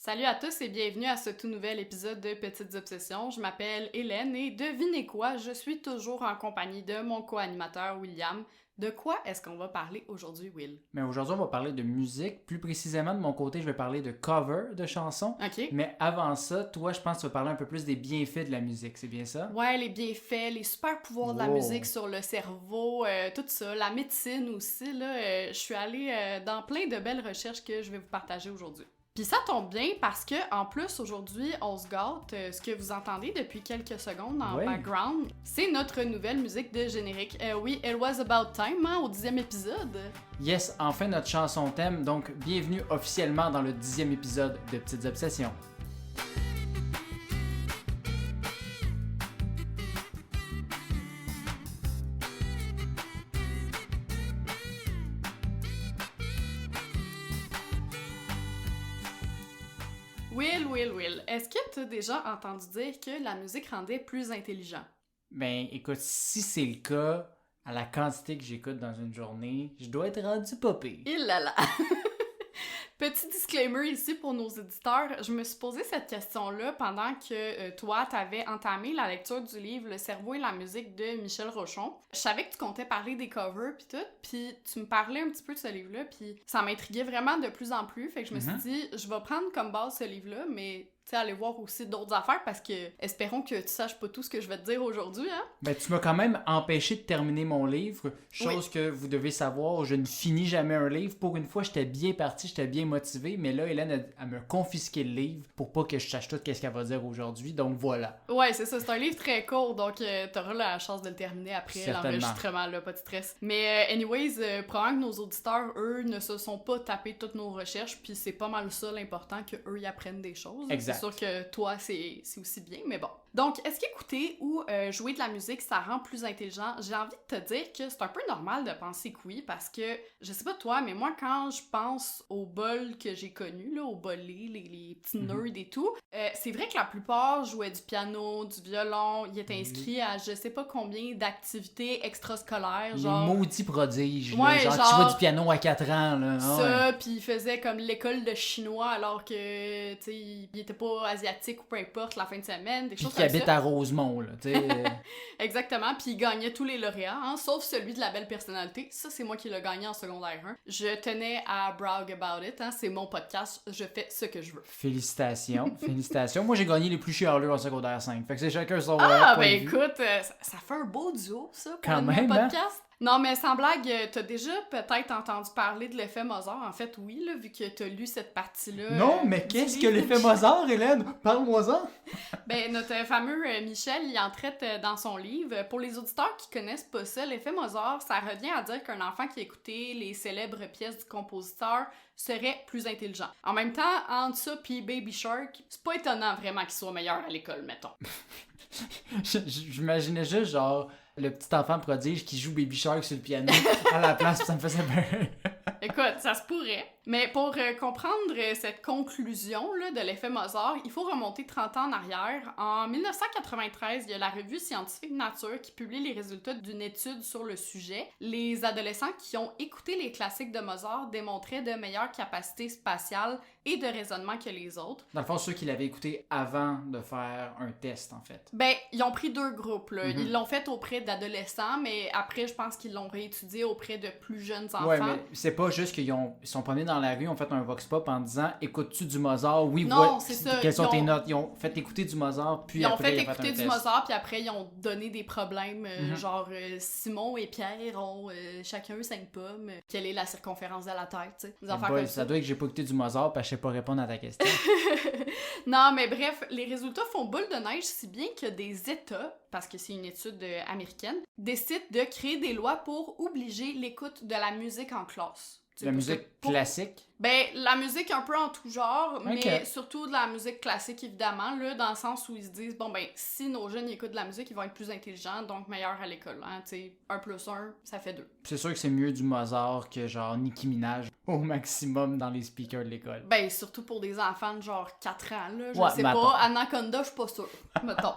Salut à tous et bienvenue à ce tout nouvel épisode de Petites Obsessions. Je m'appelle Hélène et devinez quoi, je suis toujours en compagnie de mon co-animateur William. De quoi est-ce qu'on va parler aujourd'hui, Will? Mais aujourd'hui, on va parler de musique. Plus précisément, de mon côté, je vais parler de cover de chansons. OK. Mais avant ça, toi, je pense que tu vas parler un peu plus des bienfaits de la musique, c'est bien ça? Ouais, les bienfaits, les super pouvoirs de la musique sur le cerveau, tout ça, la médecine aussi, là. Je suis allée dans plein de belles recherches que je vais vous partager aujourd'hui. Puis ça tombe bien parce que en plus aujourd'hui on se gâte, ce que vous entendez depuis quelques secondes en background, c'est notre nouvelle musique de générique. Oui, It Was About Time, hein, au 10e épisode. Yes, enfin notre chanson thème, donc bienvenue officiellement dans le 10e épisode de Petites Obsessions. Will, est-ce que tu as déjà entendu dire que la musique rendait plus intelligent? Ben écoute, si c'est le cas, à la quantité que j'écoute dans une journée, je dois être rendu popé. Il là là! Petit disclaimer ici pour nos éditeurs, je me suis posé cette question-là pendant que toi, t'avais entamé la lecture du livre Le cerveau et la musique de Michel Rochon. Je savais que tu comptais parler des covers pis tout, pis tu me parlais un petit peu de ce livre-là, pis ça m'intriguait vraiment de plus en plus, fait que je me suis dit, je vais prendre comme base ce livre-là, mais tu sais, aller voir aussi d'autres affaires parce que espérons que tu saches pas tout ce que je vais te dire aujourd'hui, hein? Ben, tu m'as quand même empêché de terminer mon livre, chose que vous devez savoir, je ne finis jamais un livre. Pour une fois, j'étais bien parti, j'étais bien motivé, mais là, Hélène, elle m'a confisqué le livre pour pas que je sache tout qu'est-ce qu'elle va dire aujourd'hui, donc voilà. Ouais, c'est ça, c'est un livre très court, donc t'auras la chance de le terminer après Certainement. l'enregistrement, là, pas de stress. Mais anyways, probablement que nos auditeurs, eux, ne se sont pas tapés toutes nos recherches, puis c'est pas mal ça l'important qu'eux y apprennent des choses. Exact. C'est sûr que toi, c'est aussi bien, mais bon. Donc, est-ce qu'écouter ou jouer de la musique, ça rend plus intelligent? J'ai envie de te dire que c'est un peu normal de penser que oui, parce que, je sais pas toi, mais moi, quand je pense aux bols que j'ai connus, là, aux bolés, les petits nerds et tout, c'est vrai que la plupart jouaient du piano, du violon, ils étaient inscrits à je sais pas combien d'activités extrascolaires, genre... Les maudits prodiges, ouais, là, genre tu jouais du piano à 4 ans, là. Ça, puis ils faisaient comme l'école de chinois alors que, tu sais, ils étaient pas asiatiques ou peu importe la fin de semaine, des choses comme ça. Habite à Rosemont, là, tu sais. Exactement, puis il gagnait tous les lauréats, hein, sauf celui de la belle personnalité. Ça, c'est moi qui l'ai gagné en secondaire 1. Je tenais à brag about it, hein, c'est mon podcast, je fais ce que je veux. Félicitations, félicitations. Moi, j'ai gagné les plus chialeux en secondaire 5, fait que c'est chacun son Ah, point ben de vue. écoute, ça fait un beau duo, ça, pour Quand un même, podcast. hein? Non, mais sans blague, t'as déjà peut-être entendu parler de l'effet Mozart. En fait, oui, là, vu que t'as lu cette partie-là. Non, mais qu'est-ce que l'effet Mozart, Hélène? Parle-moi-en! Ben, notre fameux Michel, il en traite dans son livre. Pour les auditeurs qui connaissent pas ça, l'effet Mozart, ça revient à dire qu'un enfant qui écoutait les célèbres pièces du compositeur serait plus intelligent. En même temps, entre ça pis Baby Shark, c'est pas étonnant vraiment qu'il soit meilleur à l'école, mettons. J'imaginais juste, genre, le petit enfant prodige qui joue Baby Shark sur le piano à la place, ça me faisait peur. Écoute, ça se pourrait. Mais pour comprendre cette conclusion-là de l'effet Mozart, il faut remonter 30 ans en arrière. En 1993, il y a la revue scientifique Nature qui publie les résultats d'une étude sur le sujet. Les adolescents qui ont écouté les classiques de Mozart démontraient de meilleures capacités spatiales et de raisonnement que les autres. Dans le fond, ceux qui l'avaient écouté avant de faire un test, en fait. Ben, ils ont pris deux groupes, là. Ils l'ont fait auprès d'adolescents, mais après, je pense qu'ils l'ont réétudié auprès de plus jeunes enfants. Ouais, mais c'est pas juste qu'ils sont promenés dans la rue, ils ont fait un vox pop en disant « Écoutes-tu du Mozart? Oui, non, ouais. c'est ça. Quelles sont tes notes? » Ils ont fait écouter du Mozart, puis après, ils ont fait écouter du Mozart, puis après, ils ont donné des problèmes, genre Simon et Pierre ont chacun 5 pommes. Quelle est la circonférence de la Terre, tu sais? Des affaires comme ça doit être que j'ai pas écouté du Mozart, parce que je sais pas répondre à ta question. Non, mais bref, les résultats font boule de neige, si bien que des États, parce que c'est une étude américaine, décident de créer des lois pour obliger l'écoute de la musique en classe. La musique classique? Ben, la musique un peu en tout genre, mais surtout de la musique classique, évidemment, là, dans le sens où ils se disent, bon, ben, si nos jeunes écoutent de la musique, ils vont être plus intelligents, donc meilleurs à l'école, hein, tu sais, 1 + 1, ça fait 2. C'est sûr que c'est mieux du Mozart que, genre, Nicki Minaj au maximum dans les speakers de l'école. Ben, surtout pour des enfants de, genre, 4 ans, là, je sais mettons. pas, Anaconda, je suis pas sûre, mettons.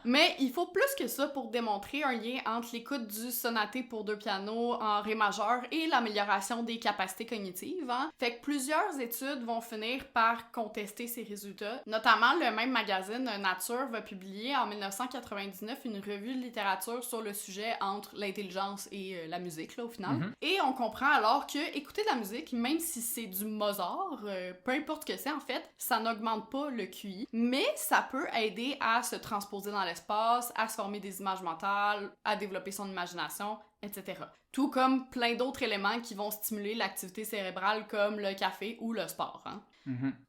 Mais il faut plus que ça pour démontrer un lien entre l'écoute du sonaté pour 2 pianos en ré majeur et l'amélioration des capacités cognitives. Hein? Fait que plusieurs études vont finir par contester ces résultats. Notamment, le même magazine Nature va publier en 1999 une revue de littérature sur le sujet entre l'intelligence et la musique, là, au final. Et on comprend alors que écouter de la musique, même si c'est du Mozart, peu importe ce que c'est en fait, ça n'augmente pas le QI, mais ça peut aider à se transposer dans l'espace, à se former des images mentales, à développer son imagination, etc. Tout comme plein d'autres éléments qui vont stimuler l'activité cérébrale comme le café ou le sport. Hein.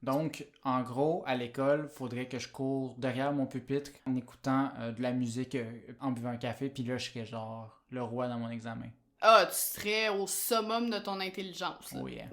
Donc, en gros, à l'école, faudrait que je cours derrière mon pupitre en écoutant de la musique en buvant un café, puis là, je serais genre le roi dans mon examen. Ah, tu serais au summum de ton intelligence. Là. Oh yeah.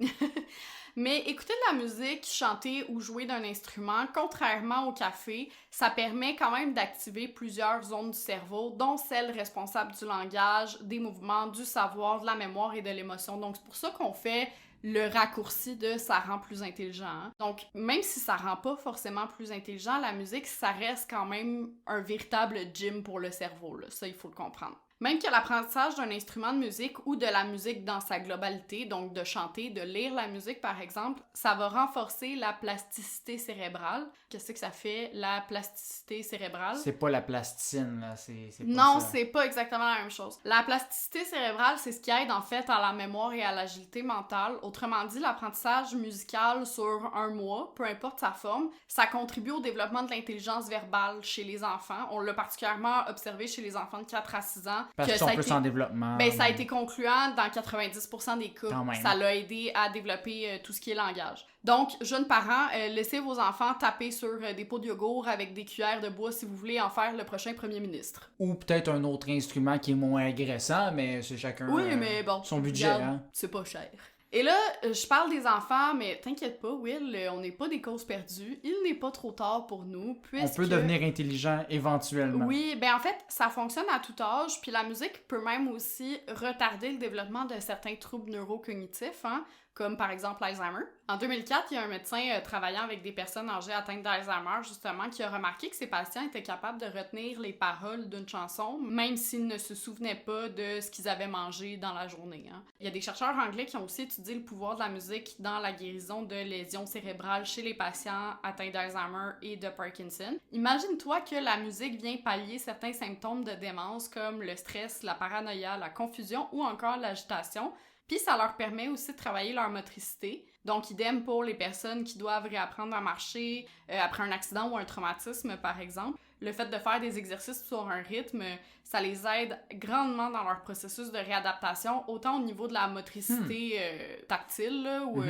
Mais écouter de la musique, chanter ou jouer d'un instrument, contrairement au café, ça permet quand même d'activer plusieurs zones du cerveau, dont celles responsables du langage, des mouvements, du savoir, de la mémoire et de l'émotion. Donc c'est pour ça qu'on fait le raccourci de ça rend plus intelligent. Hein? Donc même si ça rend pas forcément plus intelligent, la musique, ça reste quand même un véritable gym pour le cerveau. Là. Ça, il faut le comprendre. Même que l'apprentissage d'un instrument de musique ou de la musique dans sa globalité, donc de chanter, de lire la musique par exemple, ça va renforcer la plasticité cérébrale. Qu'est-ce que ça fait, la plasticité cérébrale? C'est pas la plasticine, là, c'est pas non, ça. c'est pas exactement la même chose. La plasticité cérébrale, c'est ce qui aide en fait à la mémoire et à l'agilité mentale. Autrement dit, l'apprentissage musical sur un mois, peu importe sa forme, ça contribue au développement de l'intelligence verbale chez les enfants. On l'a particulièrement observé chez les enfants de 4 à 6 ans. Parce qu'ils sont plus en développement. Ben, ça a été concluant dans 90% des cas. Quand Ça l'a aidé à développer tout ce qui est langage. Donc, jeunes parents, laissez vos enfants taper sur des pots de yogourt avec des cuillères de bois si vous voulez en faire le prochain premier ministre. Ou peut-être un autre instrument qui est moins agressant, mais c'est chacun mais bon, son budget. Regarde, hein? C'est pas cher. Et là, je parle des enfants, mais t'inquiète pas, Will, on n'est pas des causes perdues. Il n'est pas trop tard pour nous, puisque... On peut devenir intelligent éventuellement. Oui, ben en fait, ça fonctionne à tout âge, puis la musique peut même aussi retarder le développement de certains troubles neurocognitifs, hein, comme par exemple l'Alzheimer. En 2004, il y a un médecin travaillant avec des personnes âgées atteintes d'Alzheimer, justement, qui a remarqué que ses patients étaient capables de retenir les paroles d'une chanson, même s'ils ne se souvenaient pas de ce qu'ils avaient mangé dans la journée. Hein. Il y a des chercheurs anglais qui ont aussi étudié le pouvoir de la musique dans la guérison de lésions cérébrales chez les patients atteints d'Alzheimer et de Parkinson. Imagine-toi que la musique vient pallier certains symptômes de démence comme le stress, la paranoïa, la confusion ou encore l'agitation. Puis ça leur permet aussi de travailler leur motricité. Donc, idem pour les personnes qui doivent réapprendre à marcher après un accident ou un traumatisme, par exemple. Le fait de faire des exercices sur un rythme, ça les aide grandement dans leur processus de réadaptation, autant au niveau de la motricité tactile là, ou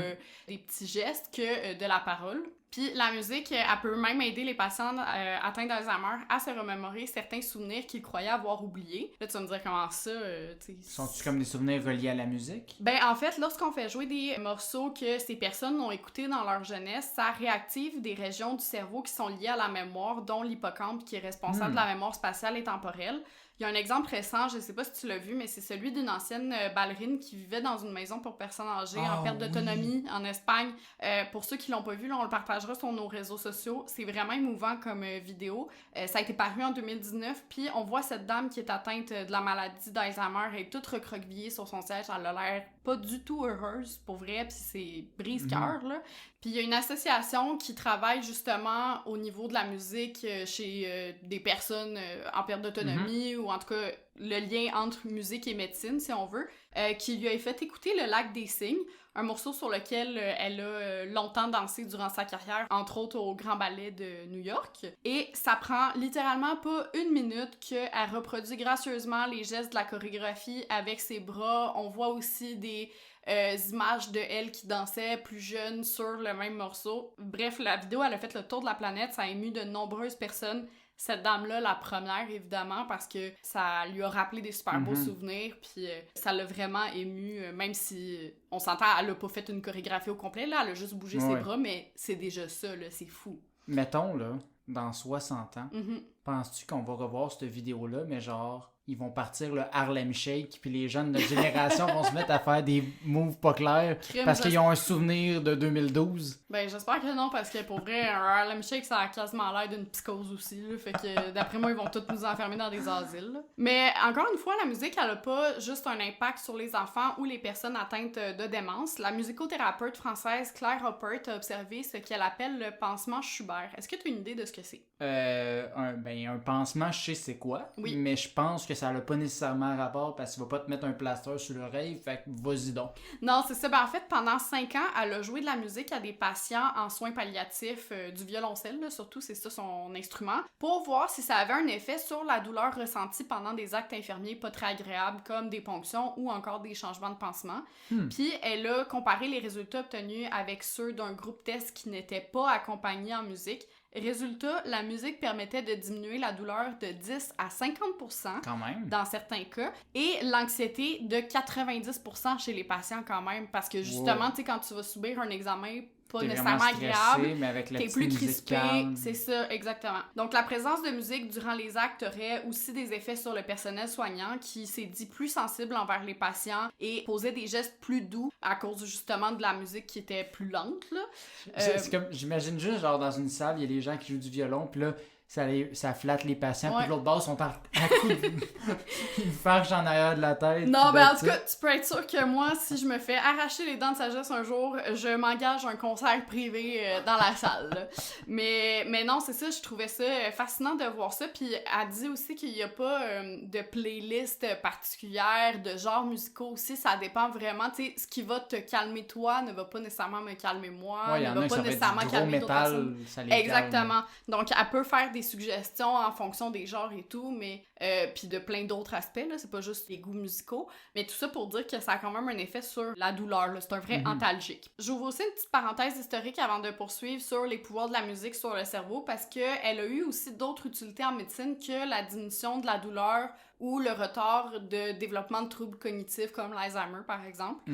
des petits gestes que de la parole. Puis la musique, elle peut même aider les patients atteints d'Alzheimer à se remémorer certains souvenirs qu'ils croyaient avoir oubliés. Là, tu vas me dire comment ça... Sont-ils comme des souvenirs reliés à la musique? Ben, en fait, lorsqu'on fait jouer des morceaux que ces personnes ont écoutés dans leur jeunesse, ça réactive des régions du cerveau qui sont liées à la mémoire, dont l'hippocampe qui est responsable de la mémoire spatiale et temporelle. Il y a un exemple récent, je sais pas si tu l'as vu, mais c'est celui d'une ancienne ballerine qui vivait dans une maison pour personnes âgées en perte d'autonomie en Espagne. Pour ceux qui l'ont pas vu, là, on le partagera sur nos réseaux sociaux. C'est vraiment émouvant comme vidéo. Ça a été paru en 2019, puis on voit cette dame qui est atteinte de la maladie d'Alzheimer, elle est toute recroquevillée sur son siège, elle a l'air pas du tout heureuse, pour vrai, puis c'est brise-cœur, là. Puis il y a une association qui travaille justement au niveau de la musique chez des personnes en perte d'autonomie, ou en tout cas le lien entre musique et médecine, si on veut, qui lui a fait écouter Le Lac des Cygnes, un morceau sur lequel elle a longtemps dansé durant sa carrière, entre autres au Grand Ballet de New York. Et ça prend littéralement pas une minute qu'elle reproduit gracieusement les gestes de la chorégraphie avec ses bras. On voit aussi des images de elle qui dansait plus jeune sur le même morceau. Bref, la vidéo, elle a fait le tour de la planète, ça a ému de nombreuses personnes. Cette dame-là, la première, évidemment, parce que ça lui a rappelé des super beaux souvenirs, puis ça l'a vraiment ému, même si, on s'entend, elle a pas fait une chorégraphie au complet, là, elle a juste bougé ses bras, mais c'est déjà ça, là, c'est fou. Mettons, là, dans 60 ans, penses-tu qu'on va revoir cette vidéo-là, mais genre, ils vont partir le Harlem Shake, puis les gens de notre génération vont se mettre à faire des moves pas clairs parce qu'ils ont un souvenir de 2012. Ben, j'espère que non, parce que pour vrai, un Harlem Shake, ça a quasiment l'air d'une psychose aussi, là. Fait que d'après moi, ils vont tous nous enfermer dans des asiles, là. Mais encore une fois, la musique, elle a pas juste un impact sur les enfants ou les personnes atteintes de démence. La musicothérapeute française Claire Hoppert a observé ce qu'elle appelle le pansement Schubert. Est-ce que tu as une idée de ce que c'est? Un pansement, je sais c'est quoi, oui. Mais je pense que ça n'a pas nécessairement rapport parce qu'il va pas te mettre un plaster sur l'oreille, fait que vas-y donc. Non, c'est ça. Ben, en fait, pendant 5 ans, elle a joué de la musique à des patients en soins palliatifs du violoncelle, là, surtout, c'est ça son instrument, pour voir si ça avait un effet sur la douleur ressentie pendant des actes infirmiers pas très agréables, comme des ponctions ou encore des changements de pansement. Puis, elle a comparé les résultats obtenus avec ceux d'un groupe test qui n'était pas accompagné en musique. Résultat, la musique permettait de diminuer la douleur de 10 à 50% quand même. Dans certains cas, et l'anxiété de 90% chez les patients quand même, parce que justement, tu sais, quand tu vas subir un examen pas nécessairement agréable, mais avec t'es plus crispé, c'est ça, exactement. Donc la présence de musique durant les actes aurait aussi des effets sur le personnel soignant qui s'est dit plus sensible envers les patients et posait des gestes plus doux à cause justement de la musique qui était plus lente, là. C'est comme, j'imagine juste genre dans une salle, il y a des gens qui jouent du violon, puis là, ça flatte les patients, puis de l'autre bord, ils sont à coup de... Ils farchent en arrière de la tête. Non, ben en tout cas, tu peux être sûr que moi, si je me fais arracher les dents de sagesse un jour, je m'engage un concert privé dans la salle, là. Mais non, c'est ça, je trouvais ça fascinant de voir ça, puis elle dit aussi qu'il n'y a pas de playlist particulière, de genres musicaux aussi, ça dépend vraiment, tu sais, ce qui va te calmer toi ne va pas nécessairement me calmer moi, ne va pas nécessairement calmer d'autres personnes. Exactement. Donc, elle peut faire des suggestions en fonction des genres et tout, mais puis de plein d'autres aspects, là, c'est pas juste les goûts musicaux, mais tout ça pour dire que ça a quand même un effet sur la douleur, là, c'est un vrai antalgique. J'ouvre aussi une petite parenthèse historique avant de poursuivre sur les pouvoirs de la musique sur le cerveau, parce qu'elle a eu aussi d'autres utilités en médecine que la diminution de la douleur ou le retard de développement de troubles cognitifs comme l'Alzheimer, par exemple.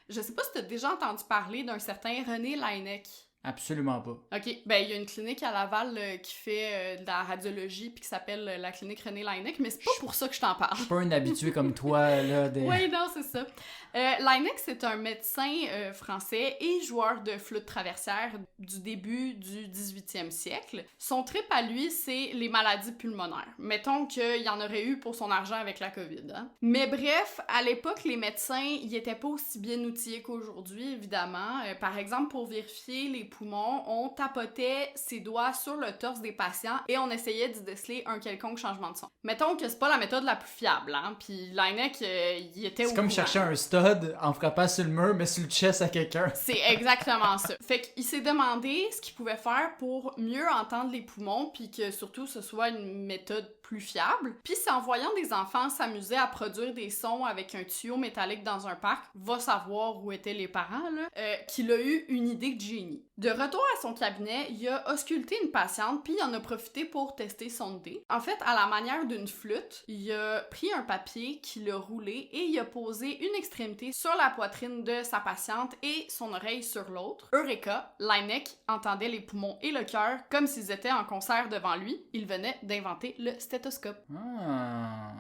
Je sais pas si t'as déjà entendu parler d'un certain René Laennec. Absolument pas. OK. Ben, il y a une clinique à Laval qui fait de la radiologie puis qui s'appelle la clinique René Laennec, mais c'est pas pour ça que je t'en parle. Je suis pas un habitué comme toi, là. Oui, non, c'est ça. Laennec, c'est un médecin français et joueur de flûte traversière du début du 18e siècle. Son trip à lui, c'est les maladies pulmonaires. Mettons qu'il y en aurait eu pour son argent avec la COVID, hein. Mais bref, à l'époque, les médecins, ils étaient pas aussi bien outillés qu'aujourd'hui, évidemment. Par exemple, pour vérifier les poumons, on tapotait ses doigts sur le torse des patients et on essayait d'y déceler un quelconque changement de son. Mettons que c'est pas la méthode la plus fiable, hein, puis Laennec, il était au courant. C'est comme chercher un stud en frappant sur le mur, mais sur le chest à quelqu'un. C'est exactement ça. Fait qu'il s'est demandé ce qu'il pouvait faire pour mieux entendre les poumons, puis que surtout ce soit une méthode plus fiable. Puis c'est en voyant des enfants s'amuser à produire des sons avec un tuyau métallique dans un parc, va savoir où étaient les parents, là, qu'il a eu une idée de génie. De retour à son cabinet, il a ausculté une patiente, puis il en a profité pour tester son idée. En fait, à la manière d'une flûte, il a pris un papier qu'il a roulé et il a posé une extrémité sur la poitrine de sa patiente et son oreille sur l'autre. Eureka! Laennec entendait les poumons et le cœur comme s'ils étaient en concert devant lui. Il venait d'inventer le stéthoscope.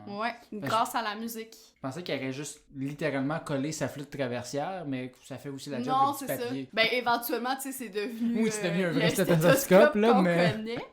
Ouais, grâce à la musique. Je pensais qu'il aurait juste littéralement collé sa flûte traversière, mais ça fait aussi la job non, du petit papier. Ça. Ben, éventuellement, tu sais, c'est devenu... Oui, c'est devenu un vrai stéthoscope, là, qu'on mais... connaît.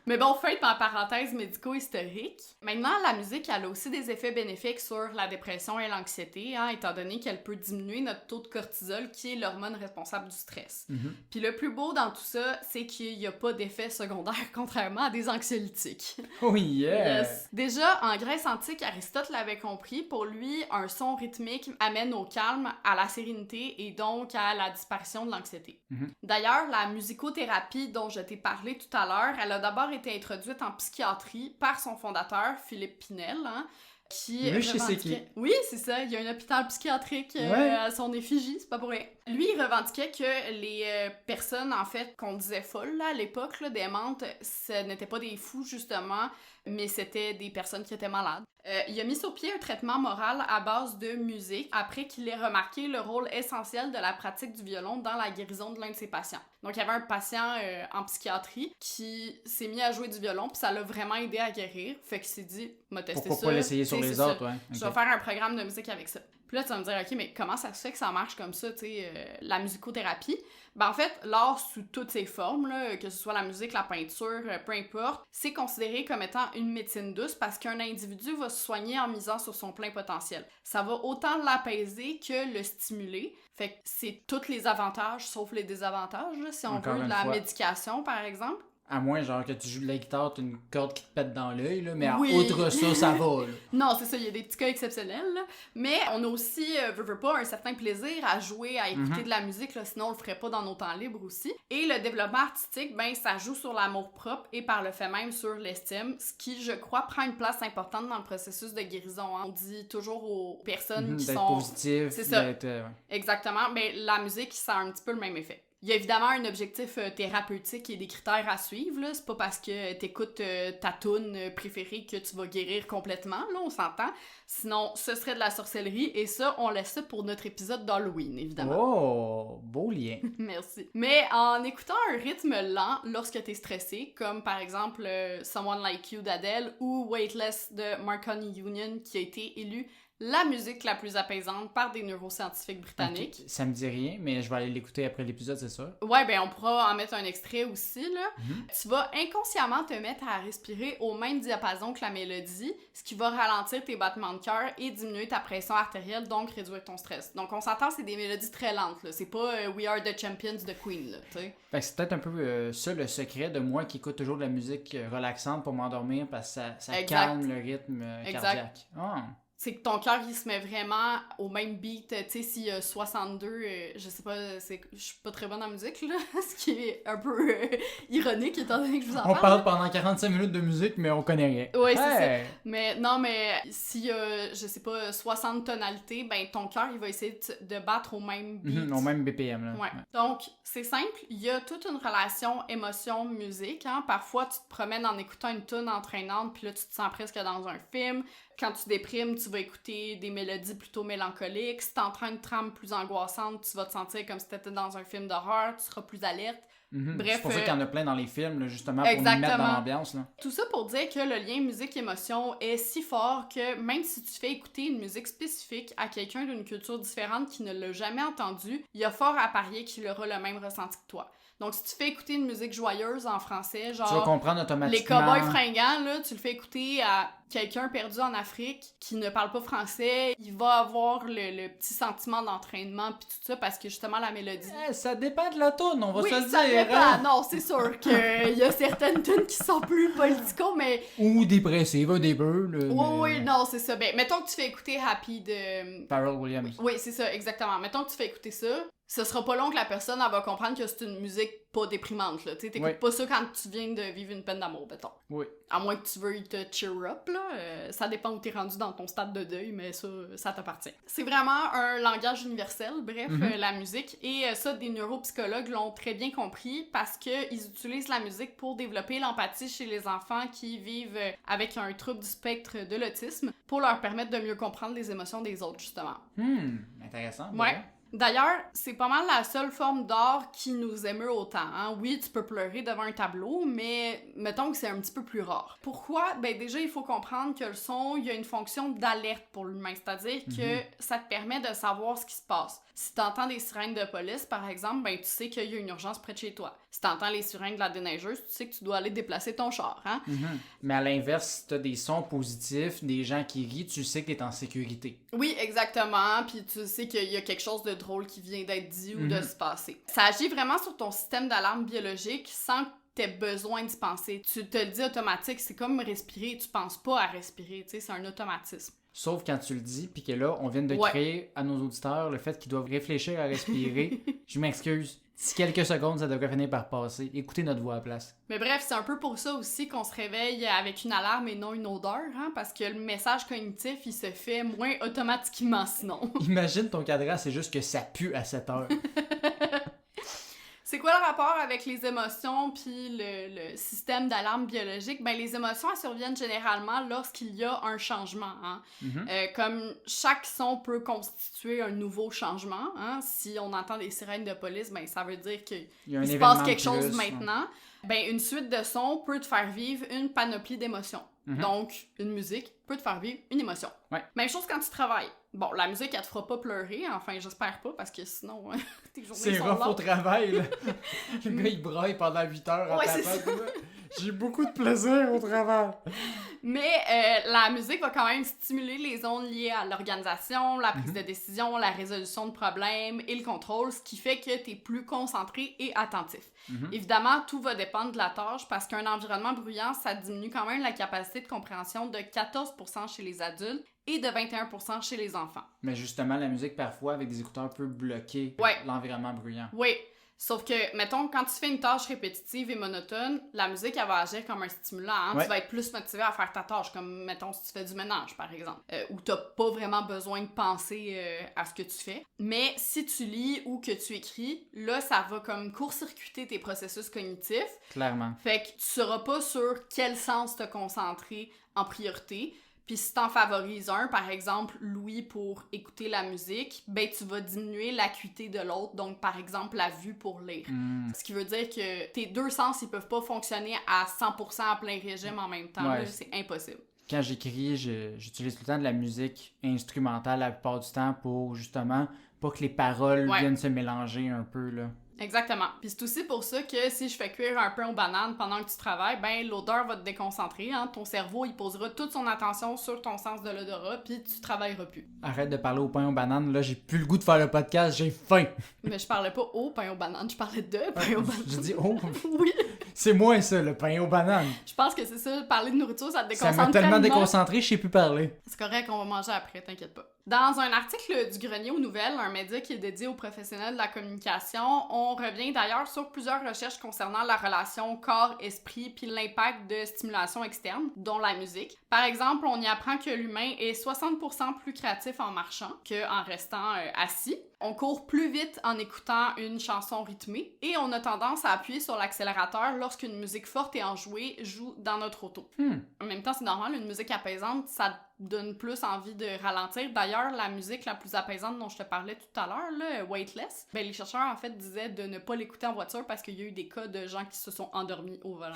Mais bon, fait en parenthèse médico-historique. Maintenant, la musique, elle a aussi des effets bénéfiques sur la dépression et l'anxiété, hein, étant donné qu'elle peut diminuer notre taux de cortisol, qui est l'hormone responsable du stress. Puis le plus beau dans tout ça, c'est qu'il n'y a pas d'effet secondaire, contrairement à des anxiolytiques. Oh yeah! Yes. Déjà, en Grèce antique, Aristote l'avait compris. Pour lui, un son rythmique amène au calme, à la sérénité et donc à la disparition de l'anxiété. D'ailleurs, la musicothérapie dont je t'ai parlé tout à l'heure, elle a d'abord été introduite en psychiatrie par son fondateur, Philippe Pinel, hein, qui revendiquait... Oui, c'est ça, il y a un hôpital psychiatrique à son effigie, c'est pas pour rien. Lui, il revendiquait que les personnes, en fait, qu'on disait folles là, à l'époque, là, démentes, ce n'étaient pas des fous, justement, mais c'était des personnes qui étaient malades. Il a mis sur pied un traitement moral à base de musique après qu'il ait remarqué le rôle essentiel de la pratique du violon dans la guérison de l'un de ses patients. Donc, il y avait un patient en psychiatrie qui s'est mis à jouer du violon, puis ça l'a vraiment aidé à guérir. Fait qu'il s'est dit, m'a testé ça. Pourquoi pas l'essayer sur les autres, ouais. Je vais faire un programme de musique avec ça. Puis là, tu vas me dire, OK, mais comment ça se fait que ça marche comme ça, tu sais, la musicothérapie? Ben, en fait, l'art sous toutes ses formes, là, que ce soit la musique, la peinture, peu importe, c'est considéré comme étant une médecine douce parce qu'un individu va se soigner en misant sur son plein potentiel. Ça va autant l'apaiser que le stimuler. Fait que c'est tous les avantages, sauf les désavantages, là, si on veut, de la médication, par exemple. À moins, genre, que tu joues de la guitare, t'as une corde qui te pète dans l'œil, là, mais oui. outre ça va, là. Non, c'est ça, il y a des petits cas exceptionnels, là. Mais on a aussi, veut pas, un certain plaisir à jouer, à écouter de la musique, là, sinon on le ferait pas dans nos temps libres aussi. Et le développement artistique, ben, ça joue sur l'amour-propre et par le fait même sur l'estime, ce qui, je crois, prend une place importante dans le processus de guérison. Hein. On dit toujours aux personnes qui d'être sont... positif, c'est ça. ouais. Exactement, mais la musique, ça a un petit peu le même effet. Il y a évidemment un objectif thérapeutique et des critères à suivre, là. C'est pas parce que t'écoutes ta toune préférée que tu vas guérir complètement, là, on s'entend. Sinon, ce serait de la sorcellerie, et ça, on laisse ça pour notre épisode d'Halloween, évidemment. Oh, beau lien. Merci. Mais en écoutant un rythme lent lorsque t'es stressé, comme par exemple Someone Like You d'Adele ou Weightless de Marconi Union, qui a été élu la musique la plus apaisante par des neuroscientifiques britanniques. Okay. Ça me dit rien, mais je vais aller l'écouter après l'épisode, c'est sûr. Ouais, ben on pourra en mettre un extrait aussi, là. Tu vas inconsciemment te mettre à respirer au même diapason que la mélodie, ce qui va ralentir tes battements de cœur et diminuer ta pression artérielle, donc réduire ton stress. Donc on s'entend, c'est des mélodies très lentes, là. C'est pas We Are the Champions de Queen, là, tu sais. Fait que c'est peut-être un peu ça le secret de moi qui écoute toujours de la musique relaxante pour m'endormir parce que ça calme le rythme cardiaque. Ah. C'est que ton cœur, il se met vraiment au même beat. Tu sais, s'il y a 62, je sais pas, je suis pas très bonne en musique, là, ce qui est un peu ironique, étant donné que je vous en parle. On parle pendant 45 minutes de musique, mais on connaît rien. Oui, c'est ça. Mais non, mais s'il y a, je sais pas, 60 tonalités, ben ton cœur, il va essayer de battre au même beat. Au même BPM, là. Ouais. Donc, c'est simple. Il y a toute une relation émotion-musique. Hein. Parfois, tu te promènes en écoutant une tune entraînante, puis là, tu te sens presque dans un film. Quand tu déprimes, tu vas écouter des mélodies plutôt mélancoliques. Si t'es en train de trame plus angoissante, tu vas te sentir comme si t'étais dans un film d'horreur, tu seras plus alerte. Bref, c'est pour ça qu'il y en a plein dans les films, là, justement, pour nous mettre dans l'ambiance. Là. Tout ça pour dire que le lien musique-émotion est si fort que même si tu fais écouter une musique spécifique à quelqu'un d'une culture différente qui ne l'a jamais entendue, il y a fort à parier qu'il aura le même ressenti que toi. Donc, si tu fais écouter une musique joyeuse en français, genre... Tu vas comprendre automatiquement. Les Cowboys fringants, là, tu le fais écouter à quelqu'un perdu en Afrique qui ne parle pas français, il va avoir le petit sentiment d'entraînement puis tout ça parce que justement la mélodie... ça dépend de la toune, on va se le dire. Oui, ça dépend. Hein? Non, c'est sûr qu'il y a certaines tunes qui sont plus politico, mais... Ou dépressives, un des beurs, là. Oui, non, c'est ça. Ben, mettons que tu fais écouter Happy de... Pharrell Williams. Oui, c'est ça, exactement. Mettons que tu fais écouter ça, ce sera pas long que la personne, elle va comprendre que c'est une musique pas déprimante, là. Tu sais, t'écoutes pas ça quand tu viens de vivre une peine d'amour, mettons. Oui. À moins que tu veuilles te cheer up, là. Ça dépend où t'es rendu dans ton stade de deuil, mais ça t'appartient. C'est vraiment un langage universel, bref, la musique. Et ça, des neuropsychologues l'ont très bien compris parce qu'ils utilisent la musique pour développer l'empathie chez les enfants qui vivent avec un trouble du spectre de l'autisme pour leur permettre de mieux comprendre les émotions des autres, justement. Intéressant. Ouais. D'ailleurs, c'est pas mal la seule forme d'art qui nous émeut autant. Hein? Oui, tu peux pleurer devant un tableau, mais mettons que c'est un petit peu plus rare. Pourquoi? Ben déjà, il faut comprendre que le son, il y a une fonction d'alerte pour l'humain, c'est-à-dire que ça te permet de savoir ce qui se passe. Si t'entends des sirènes de police, par exemple, ben tu sais qu'il y a une urgence près de chez toi. Si t'entends les sirènes de la déneigeuse, tu sais que tu dois aller déplacer ton char, hein? Mais à l'inverse, si t'as des sons positifs, des gens qui rient, tu sais que t'es en sécurité. Oui, exactement, puis tu sais qu'il y a quelque chose de drôle qui vient d'être dit ou de se passer. Ça agit vraiment sur ton système d'alarme biologique sans que t'aies besoin d'y penser. Tu te le dis automatique, c'est comme respirer, tu penses pas à respirer, tu sais, c'est un automatisme. Sauf quand tu le dis, puis que là, on vient de créer à nos auditeurs le fait qu'ils doivent réfléchir à respirer. Je m'excuse. Si quelques secondes, ça devrait finir par passer. Écoutez notre voix à place. Mais bref, c'est un peu pour ça aussi qu'on se réveille avec une alarme et non une odeur, hein, parce que le message cognitif, il se fait moins automatiquement sinon. Imagine ton cadran, c'est juste que ça pue à 7 heures. C'est quoi le rapport avec les émotions puis le système d'alarme biologique? Ben, les émotions, elles surviennent généralement lorsqu'il y a un changement. Hein? Comme chaque son peut constituer un nouveau changement. Hein? Si on entend des sirènes de police, ben, ça veut dire qu'il se passe quelque chose maintenant. Ben, une suite de sons peut te faire vivre une panoplie d'émotions. Donc, une musique peut te faire vivre une émotion. Même chose quand tu travailles. Bon, la musique, elle te fera pas pleurer, enfin, j'espère pas, parce que sinon, tes journées sont longues. C'est rough au travail, là. Le gars, il braille pendant 8 heures en tapant. J'ai beaucoup de plaisir au travail. Mais la musique va quand même stimuler les zones liées à l'organisation, la prise de décision, la résolution de problèmes et le contrôle, ce qui fait que t'es plus concentré et attentif. Évidemment, tout va dépendre de la tâche, parce qu'un environnement bruyant, ça diminue quand même la capacité de compréhension de 14% chez les adultes et de 21% chez les enfants. Mais justement, la musique, parfois, avec des écouteurs, peut bloquer l'environnement bruyant. Oui, sauf que, mettons, quand tu fais une tâche répétitive et monotone, la musique, elle va agir comme un stimulant. Hein? Tu vas être plus motivé à faire ta tâche, comme, mettons, si tu fais du ménage, par exemple, où t'as pas vraiment besoin de penser à ce que tu fais. Mais si tu lis ou que tu écris, là, ça va comme court-circuiter tes processus cognitifs. Clairement. Fait que tu sauras pas sur quel sens te concentrer en priorité. Puis si t'en favorises un, par exemple, l'ouïe pour écouter la musique, ben tu vas diminuer l'acuité de l'autre, donc par exemple la vue pour lire. Ce qui veut dire que tes deux sens, ils peuvent pas fonctionner à 100% à plein régime en même temps, là, c'est impossible. Quand j'écris, j'utilise tout le temps de la musique instrumentale la plupart du temps pour justement pas que les paroles viennent se mélanger un peu, là. Exactement. Puis c'est aussi pour ça que si je fais cuire un pain aux bananes pendant que tu travailles, ben l'odeur va te déconcentrer. Hein? Ton cerveau, il posera toute son attention sur ton sens de l'odorat, puis tu travailleras plus. Arrête de parler au pain aux bananes, là, j'ai plus le goût de faire le podcast, j'ai faim. Mais je parlais pas au pain aux bananes, je parlais de pain aux bananes. Je dis oh. Oui. C'est moi ça, le pain aux bananes. Je pense que c'est ça, parler de nourriture, ça te déconcentre. Ça m'a tellement déconcentré, je sais plus parler. C'est correct, on va manger après, t'inquiète pas. Dans un article du Grenier aux Nouvelles, un média qui est dédié aux professionnels de la communication, on revient d'ailleurs sur plusieurs recherches concernant la relation corps-esprit puis l'impact de stimulation externe, dont la musique. Par exemple, on y apprend que l'humain est 60% plus créatif en marchant qu'en restant assis. On court plus vite en écoutant une chanson rythmée et on a tendance à appuyer sur l'accélérateur lorsqu'une musique forte et enjouée joue dans notre auto. En même temps, c'est normal, une musique apaisante, ça donne plus envie de ralentir. D'ailleurs, la musique la plus apaisante dont je te parlais tout à l'heure, là, Weightless, ben les chercheurs en fait disaient de ne pas l'écouter en voiture parce qu'il y a eu des cas de gens qui se sont endormis au volant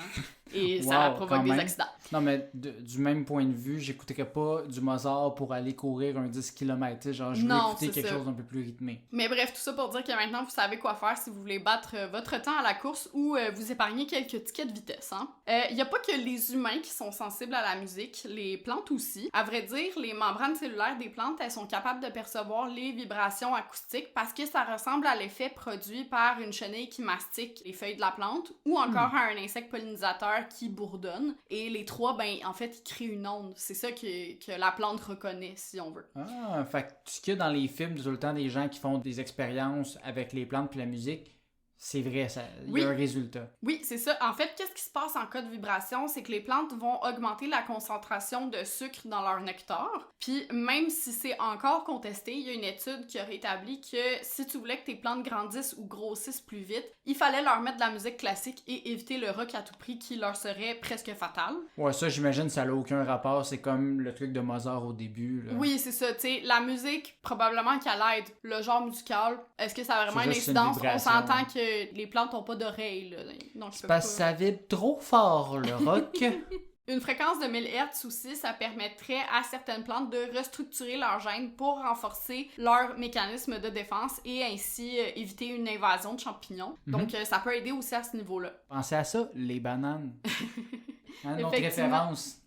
et ça provoque des accidents. Non mais du même point de vue, j'écouterais pas du Mozart pour aller courir un 10 km, genre je veux écouter quelque chose d'un peu plus rythmé. Mais bref, tout ça pour dire que maintenant vous savez quoi faire si vous voulez battre votre temps à la course ou vous épargner quelques tickets de vitesse. Hein? Y a pas que les humains qui sont sensibles à la musique, les plantes aussi. À vrai dire, les membranes cellulaires des plantes, elles sont capables de percevoir les vibrations acoustiques parce que ça ressemble à l'effet produit par une chenille qui mastique les feuilles de la plante ou encore à un insecte pollinisateur qui bourdonne. Et les trois, ben, en fait, ils créent une onde. C'est ça que la plante reconnaît, si on veut. Ah, fait que ce qu'il y a dans les films, tout le temps, des gens qui font des expériences avec les plantes puis la musique, c'est vrai, il y a un résultat. Oui, c'est ça. En fait, qu'est-ce qui se passe en cas de vibration? C'est que les plantes vont augmenter la concentration de sucre dans leur nectar. Puis, même si c'est encore contesté, il y a une étude qui aurait établi que si tu voulais que tes plantes grandissent ou grossissent plus vite, il fallait leur mettre de la musique classique et éviter le rock à tout prix qui leur serait presque fatal. Ouais, ça, j'imagine, ça n'a aucun rapport. C'est comme le truc de Mozart au début, là. Oui, c'est ça. Tu sais, la musique, probablement qu'elle aide. Le genre musical, est-ce que ça a vraiment une incidence? On s'entend que les plantes n'ont pas d'oreilles, là. Donc, c'est parce que ça vibre trop fort, le rock. Une fréquence de 1000 Hz aussi, ça permettrait à certaines plantes de restructurer leurs gènes pour renforcer leur mécanisme de défense et ainsi éviter une invasion de champignons. Donc, ça peut aider aussi à ce niveau-là. Pensez à ça, les bananes. Notre référence.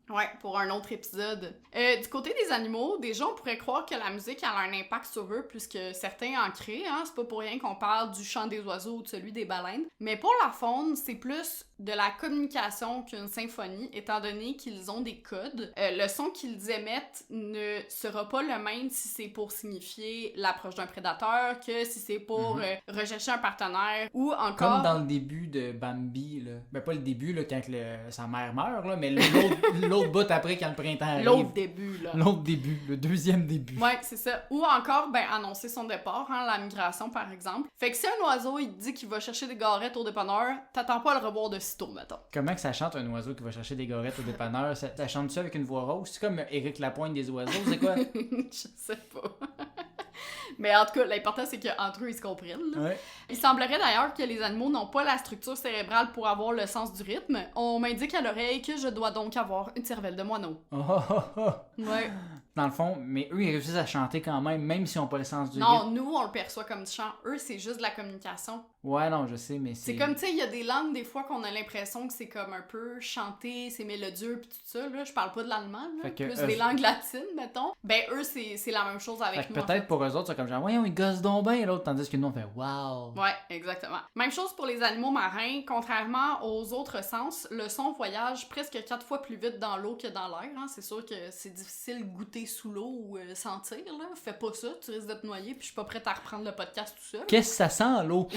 Ouais, pour un autre épisode. Du côté des animaux, déjà, on pourrait croire que la musique a un impact sur eux puisque certains en créent, hein. C'est pas pour rien qu'on parle du chant des oiseaux ou de celui des baleines. Mais pour la faune, c'est plus de la communication qu'une symphonie, étant donné qu'ils ont des codes. Le son qu'ils émettent ne sera pas le même si c'est pour signifier l'approche d'un prédateur que si c'est pour rechercher un partenaire ou encore... Comme dans le début de Bambi, là. Ben pas le début, là, quand sa mère meurt, là, mais L'autre bout après quand le printemps arrive. L'autre début, là. L'autre début, le deuxième début. Ouais, c'est ça. Ou encore, ben, annoncer son départ, hein, la migration, par exemple. Fait que si un oiseau, il te dit qu'il va chercher des garettes au dépanneur, t'attends pas à le revoir de sitôt, mettons. Comment que ça chante un oiseau qui va chercher des garettes au dépanneur? Ça chante-tu avec une voix rose? C'est comme Éric Lapointe des oiseaux, c'est quoi? Je sais pas. Mais en tout cas, l'important, c'est qu'entre eux, ils se comprennent. Là. Ouais. Il semblerait d'ailleurs que les animaux n'ont pas la structure cérébrale pour avoir le sens du rythme. On m'indique à l'oreille que je dois donc avoir une cervelle de moineau. Oh, oh, oh, oh. Ouais. Dans le fond, mais eux, ils réussissent à chanter quand même s'ils n'ont pas le sens du rythme. Non, nous, on le perçoit comme du chant. Eux, c'est juste de la communication. Ouais, non, je sais, mais C'est comme, tu sais, il y a des langues, des fois, qu'on a l'impression que c'est comme un peu chanté, c'est mélodieux, pis tout ça, là. Je parle pas de l'allemand, là. Fait que, Plus des langues latines, mettons. Ben, eux, c'est la même chose avec Fait que nous, en peut-être fait. pour eux autres, c'est comme genre, voyons, ils gossent donc bien, l'autre, tandis que nous, on fait wow. Ouais, exactement. Même chose pour les animaux marins. Contrairement aux autres sens, le son voyage presque 4 fois plus vite dans l'eau que dans l'air. Hein. C'est sûr que c'est difficile de goûter sous l'eau ou sentir, là. Fais pas ça, tu risques de te noyer, puis je suis pas prête à reprendre le podcast tout seul. Qu'est-ce que ça sent, l'eau?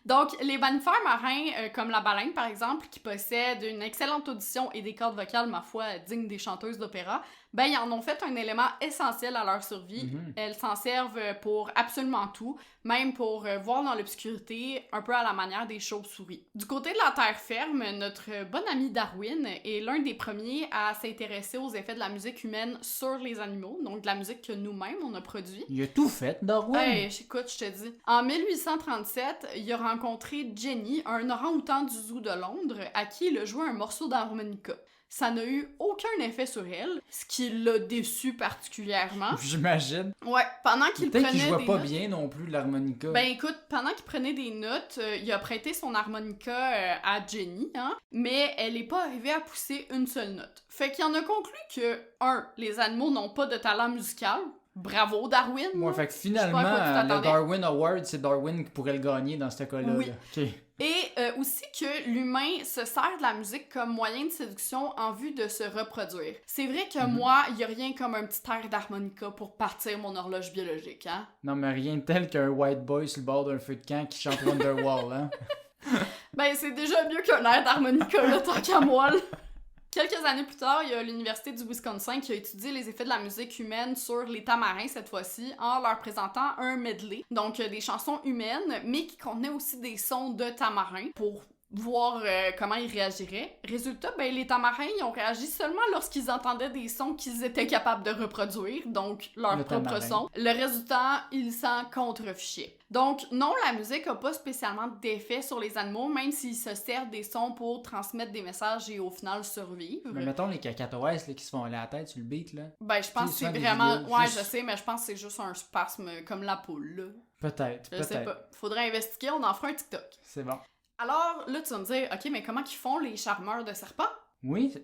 Donc, les mammifères marins, comme la baleine par exemple, qui possèdent une excellente audition et des cordes vocales, ma foi, dignes des chanteuses d'opéra, ben ils en ont fait un élément essentiel à leur survie. Elles s'en servent pour absolument tout, même pour voir dans l'obscurité, un peu à la manière des chauves-souris. Du côté de la terre ferme, notre bon ami Darwin est l'un des premiers à s'intéresser aux effets de la musique humaine sur les animaux, donc de la musique que nous-mêmes on a produit. Il a tout fait, Darwin. Hey, écoute, je te dis. En 1837, il a rencontré Jenny, un orang-outan du zoo de Londres, à qui il a joué un morceau d'harmonica. Ça n'a eu aucun effet sur elle, ce qui l'a déçu particulièrement. J'imagine. Ouais, pendant qu'il Peut-être prenait qu'il jouait des pas notes... bien non plus de l'harmonica. Ben écoute, pendant qu'il prenait des notes, il a prêté son harmonica à Jenny, hein, mais elle est pas arrivée à pousser une seule note. Fait qu'il en a conclu que, 1, les animaux n'ont pas de talent musical. Bravo, Darwin! Ouais, fait que finalement, Je sais pas à quoi tu le t'attendais. Darwin Award, c'est Darwin qui pourrait le gagner dans ce cas-là. Oui. Là. OK. Et aussi que l'humain se sert de la musique comme moyen de séduction en vue de se reproduire. C'est vrai que moi, il y a rien comme un petit air d'harmonica pour partir mon horloge biologique, hein? Non, mais rien de tel qu'un white boy sur le bord d'un feu de camp qui chante Wonderwall, hein? Ben, c'est déjà mieux qu'un air d'harmonica, là, tant qu'à moi, là. Quelques années plus tard, il y a l'Université du Wisconsin qui a étudié les effets de la musique humaine sur les tamarins cette fois-ci, en leur présentant un medley, donc des chansons humaines, mais qui contenaient aussi des sons de tamarins pour voir comment ils réagiraient. Résultat, ben les tamarins, ils ont réagi seulement lorsqu'ils entendaient des sons qu'ils étaient capables de reproduire, donc leur Le propre tamarin. son. Le résultat, ils s'en contrefichaient. Donc, non, la musique a pas spécialement d'effet sur les animaux, même s'ils se servent des sons pour transmettre des messages et au final survivre. Mais mettons les cacatoès là, qui se font aller à la tête sur le beat, là. Ben, je pense que Tu sais, c'est souvent des vraiment... vidéos, Ouais, juste- je sais, mais je pense que c'est juste un spasme comme la poule, là. Peut-être, Je sais peut-être. pas. Faudrait investiguer, on en fera un TikTok. C'est bon. Alors, là, tu vas me dire, OK, mais comment qu'ils font les charmeurs de serpents? Oui,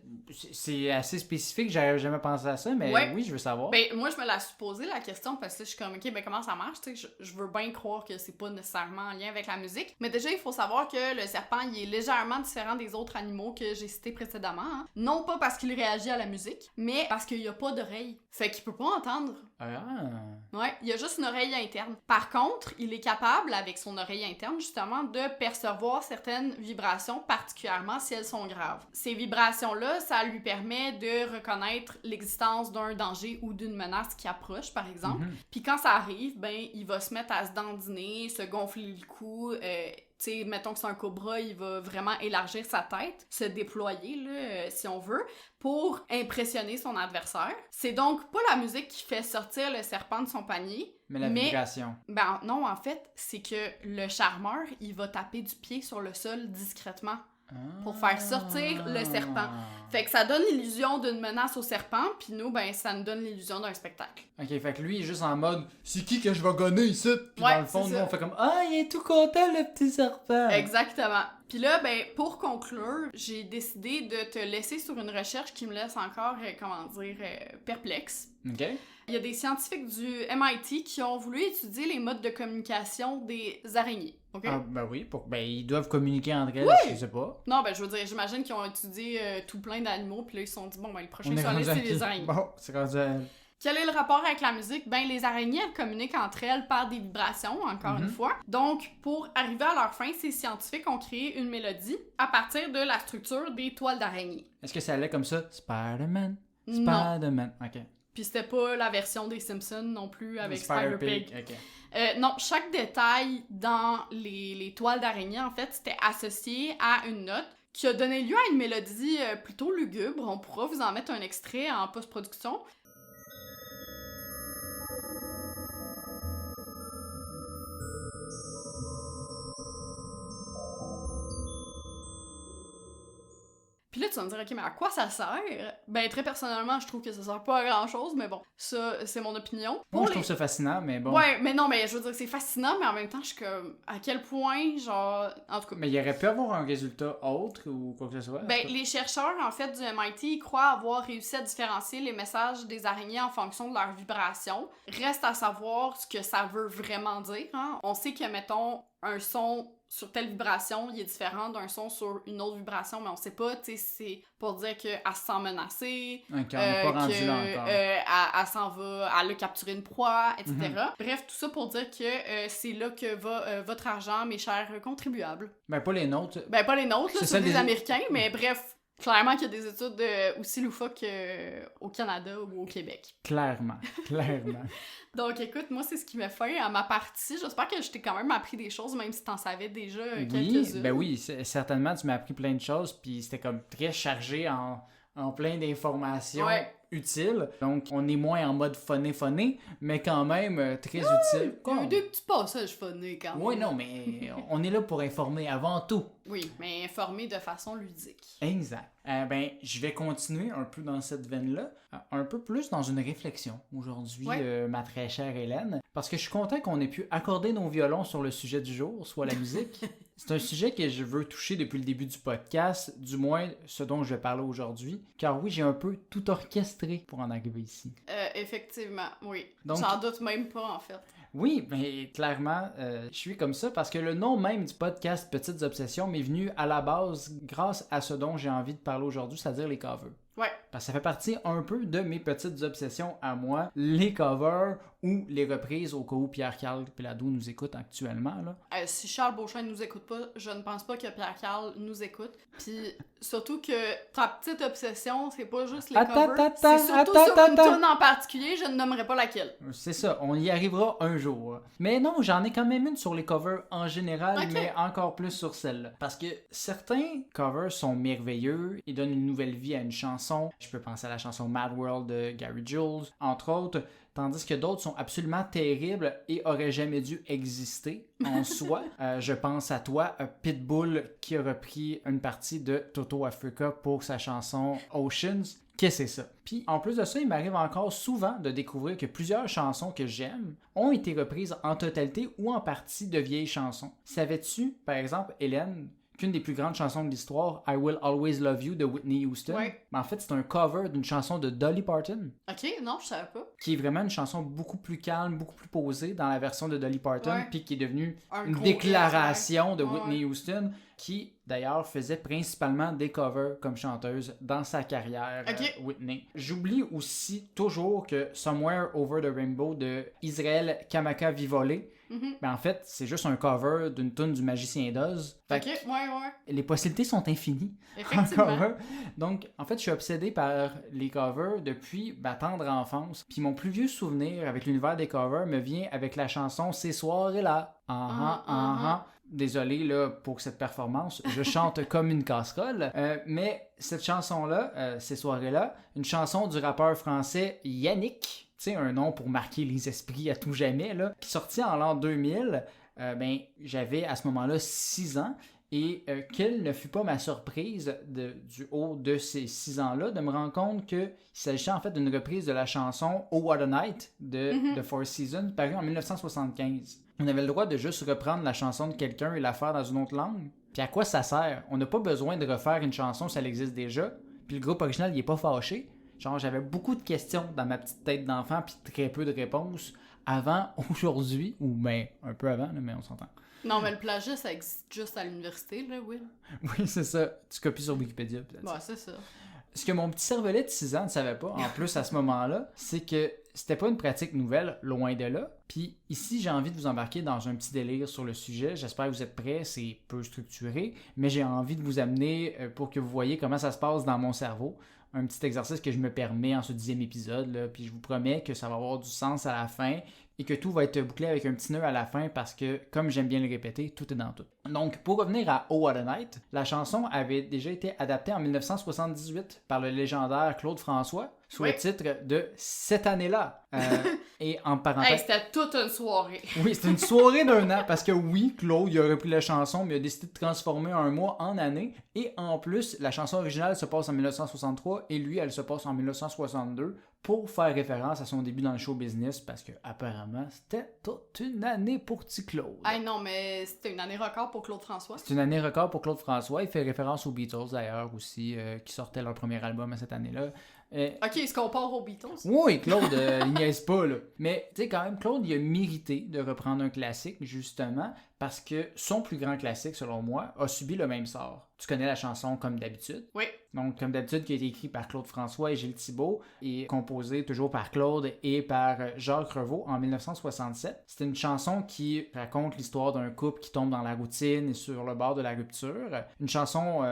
c'est assez spécifique, j'avais jamais pensé à ça, mais Ouais. oui, je veux savoir. Ben, moi, je me la suis posé la question parce que je suis comme, OK, ben comment ça marche? Tu sais, je veux bien croire que c'est pas nécessairement en lien avec la musique. Mais déjà, il faut savoir que le serpent, il est légèrement différent des autres animaux que j'ai cités précédemment. Hein. Non pas parce qu'il réagit à la musique, mais parce qu'il a pas d'oreille. Fait qu'il peut pas entendre. Ah. Ouais, il a juste une oreille interne. Par contre, il est capable, avec son oreille interne, justement, de percevoir certaines vibrations, particulièrement si elles sont graves. Ces vibrations-là, ça lui permet de reconnaître l'existence d'un danger ou d'une menace qui approche, par exemple. Puis quand ça arrive, ben, il va se mettre à se dandiner, se gonfler le cou, tu sais, mettons que c'est un cobra, il va vraiment élargir sa tête, se déployer, là, si on veut, pour impressionner son adversaire. C'est donc pas la musique qui fait sortir le serpent de son panier, Mais la vibration. ben non, en fait, c'est que le charmeur, il va taper du pied sur le sol discrètement pour faire sortir le serpent. Fait que ça donne l'illusion d'une menace au serpent, puis nous, ben, ça nous donne l'illusion d'un spectacle. Ok, fait que lui, il est juste en mode c'est qui que je vais gonner ici? Puis Ouais, dans le fond, c'est nous, ça. on fait comme ah, il est tout content, le petit serpent. Exactement. Puis là, ben, pour conclure, j'ai décidé de te laisser sur une recherche qui me laisse encore, perplexe. Ok. Il y a des scientifiques du MIT qui ont voulu étudier les modes de communication des araignées. OK? Ah, ben oui, ben ils doivent communiquer entre elles, je sais pas. Non, ben je veux dire, j'imagine qu'ils ont étudié tout plein d'animaux, puis là ils se sont dit, bon, ben le prochain On est sur la rendu liste, à c'est les qui? araignées. Bon, c'est rendu à... Quel est le rapport avec la musique? Ben, les araignées, elles communiquent entre elles par des vibrations, encore une fois. Donc, pour arriver à leur fin, ces scientifiques ont créé une mélodie à partir de la structure des toiles d'araignée. Est-ce que ça allait comme ça? Spider-Man? Non. Spider-Man, ok. Puis c'était pas la version des Simpsons non plus avec Spider-Pig, Spider-Pig. ok. Non, chaque détail dans les toiles d'araignée, en fait, c'était associé à une note qui a donné lieu à une mélodie plutôt lugubre. On pourra vous en mettre un extrait en post-production. Puis là, tu vas me dire, OK, mais à quoi ça sert? Ben, très personnellement, je trouve que ça sert pas à grand-chose, mais bon, ça, c'est mon opinion. Moi, je trouve ça fascinant, mais bon. Ouais, mais non, mais je veux dire, c'est fascinant, mais en même temps, je suis comme, à quel point, genre, en tout cas... Mais il aurait pu avoir un résultat autre ou quoi que ce soit? Ben, les chercheurs, en fait, du MIT, ils croient avoir réussi à différencier les messages des araignées en fonction de leur vibration. Reste à savoir ce que ça veut vraiment dire, hein. On sait que, mettons, un son sur telle vibration, il est différent d'un son sur une autre vibration, mais on sait pas, tu sais, c'est pour dire qu'elle se sent menacée, Ok, on n'est pas rendu là encore. elle s'en va, elle a capturé une proie, etc. Bref, tout ça pour dire que c'est là que va votre argent, mes chers contribuables. Ben, pas les nôtres. Ben, pas les nôtres, là, c'est des Américains, mais bref, clairement qu'il y a des études aussi loufoques au Canada ou au Québec. Clairement, clairement. Donc, écoute, moi, c'est ce qui m'a fait à ma partie. J'espère que je t'ai quand même appris des choses, même si t'en savais déjà quelques-unes. Ben oui, certainement, tu m'as appris plein de choses, puis c'était comme très chargé en plein d'informations utiles. Donc, on est moins en mode phoné, mais quand même très utile. Il y a eu des petits passages phonés quand même. Oui, non, mais on est là pour informer avant tout. Oui, mais informer de façon ludique. Exact. Ben, je vais continuer un peu dans cette veine-là, un peu plus dans une réflexion aujourd'hui, ma très chère Hélène, parce que je suis content qu'on ait pu accorder nos violons sur le sujet du jour, soit la musique. C'est un sujet que je veux toucher depuis le début du podcast, du moins ce dont je vais parler aujourd'hui, car oui, j'ai un peu tout orchestré pour en arriver ici. Effectivement, oui. Donc, j'en doute même pas, en fait. Oui, mais clairement, je suis comme ça parce que le nom même du podcast Petites Obsessions m'est venu à la base grâce à ce dont j'ai envie de parler aujourd'hui, c'est-à-dire les covers. Ouais. Parce que ça fait partie un peu de mes petites obsessions à moi, les covers ou les reprises au cas où Pierre-Carl Péladeau nous écoute actuellement. Là. Si Charles Beauchamp ne nous écoute pas, je ne pense pas que Pierre-Carl nous écoute. Puis surtout que ta petite obsession, c'est pas juste les covers, c'est surtout sur une tune en particulier, je ne nommerai pas laquelle. C'est ça, on y arrivera un jour. Mais non, j'en ai quand même une sur les covers en général, mais encore plus sur celle-là. Parce que certains covers sont merveilleux, ils donnent une nouvelle vie à une chanson. Je peux penser à la chanson Mad World de Gary Jules, entre autres. Tandis que d'autres sont absolument terribles et auraient jamais dû exister en soi. Je pense à toi, Pitbull, qui a repris une partie de Toto Africa pour sa chanson Oceans. Qu'est-ce que c'est ça? Puis, en plus de ça, il m'arrive encore souvent de découvrir que plusieurs chansons que j'aime ont été reprises en totalité ou en partie de vieilles chansons. Savais-tu, par exemple, Hélène, qu'une des plus grandes chansons de l'histoire, I Will Always Love You de Whitney Houston, mais en fait, c'est un cover d'une chanson de Dolly Parton. Ok, non, je savais pas. Qui est vraiment une chanson beaucoup plus calme, beaucoup plus posée dans la version de Dolly Parton, puis qui est devenue une déclaration de Whitney Houston, qui d'ailleurs faisait principalement des covers comme chanteuse dans sa carrière, Whitney. J'oublie aussi toujours que Somewhere Over the Rainbow de Israël Kamaka Vivole, ben en fait, c'est juste un cover d'une tune du Magicien d'Oz. Les possibilités sont infinies. Effectivement. Donc, en fait, je suis obsédé par les covers depuis ma tendre enfance. Puis mon plus vieux souvenir avec l'univers des covers me vient avec la chanson Ces soirées-là. Désolé là, pour cette performance, je chante comme une casserole. Mais cette chanson-là, Ces soirées-là, une chanson du rappeur français Yannick, tu sais, un nom pour marquer les esprits à tout jamais, là, qui sortit en l'an 2000, ben, j'avais à ce moment-là 6 ans. Et quelle ne fut pas ma surprise du haut de ces 6 ans-là de me rendre compte qu'il s'agissait en fait d'une reprise de la chanson Oh What a Night de The Four Seasons, parue en 1975. On avait le droit de juste reprendre la chanson de quelqu'un et la faire dans une autre langue. Puis à quoi ça sert? On n'a pas besoin de refaire une chanson si elle existe déjà. Puis le groupe original, il est pas fâché. Genre, j'avais beaucoup de questions dans ma petite tête d'enfant puis très peu de réponses avant aujourd'hui, ou ben un peu avant, là, mais on s'entend. Non, mais le plagiat, ça existe juste à l'université, là, Will. Oui, c'est ça. Tu copies sur Wikipédia. Bah, c'est ça. Ce que mon petit cervelet de 6 ans ne savait pas, en plus à ce moment-là, c'est que c'était pas une pratique nouvelle, loin de là. Puis ici, j'ai envie de vous embarquer dans un petit délire sur le sujet. J'espère que vous êtes prêts, c'est peu structuré, mais j'ai envie de vous amener pour que vous voyez comment ça se passe dans mon cerveau. Un petit exercice que je me permets en ce 10e épisode, là, puis je vous promets que ça va avoir du sens à la fin et que tout va être bouclé avec un petit nœud à la fin parce que, comme j'aime bien le répéter, tout est dans tout. Donc, pour revenir à Oh What a Night, la chanson avait déjà été adaptée en 1978 par le légendaire Claude François sous le titre de Cette année-là. Et en parenthèse... Hey, c'était toute une soirée. Oui, c'était une soirée d'un an parce que oui, Claude, il a repris la chanson, mais il a décidé de transformer un mois en année. Et en plus, la chanson originale se passe en 1963 et lui, elle se passe en 1962 pour faire référence à son début dans le show business parce que apparemment c'était toute une année pour petit Claude. Hey non, mais c'était une année record pour Claude François. C'est une année record pour Claude François. Il fait référence aux Beatles d'ailleurs aussi, qui sortaient leur premier album à cette année-là. Ok, il se compare aux Beatles. Oui, Claude, il niaise pas, là. Mais, tu sais, quand même, Claude, il a mérité de reprendre un classique, justement, parce que son plus grand classique, selon moi, a subi le même sort. Tu connais la chanson Comme d'habitude. Oui. Donc, Comme d'habitude, qui a été écrit par Claude François et Gilles Thibault, et composé toujours par Claude et par Jacques Revaux en 1967. C'est une chanson qui raconte l'histoire d'un couple qui tombe dans la routine et sur le bord de la rupture. Une chanson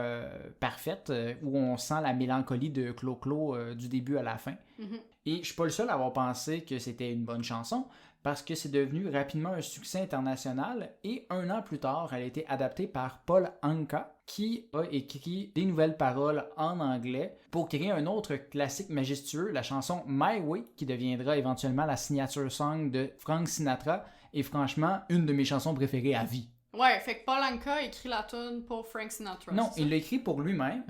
parfaite où on sent la mélancolie de Clo-Clo du début à la fin. Mm-hmm. Et je suis pas le seul à avoir pensé que c'était une bonne chanson parce que c'est devenu rapidement un succès international et un an plus tard, elle a été adaptée par Paul Anka qui a écrit des nouvelles paroles en anglais pour créer un autre classique majestueux, la chanson My Way, qui deviendra éventuellement la signature song de Frank Sinatra et franchement, une de mes chansons préférées à vie. Ouais, fait que Paul Anka a écrit la tune pour Frank Sinatra. Non, il l'a écrit pour lui-même,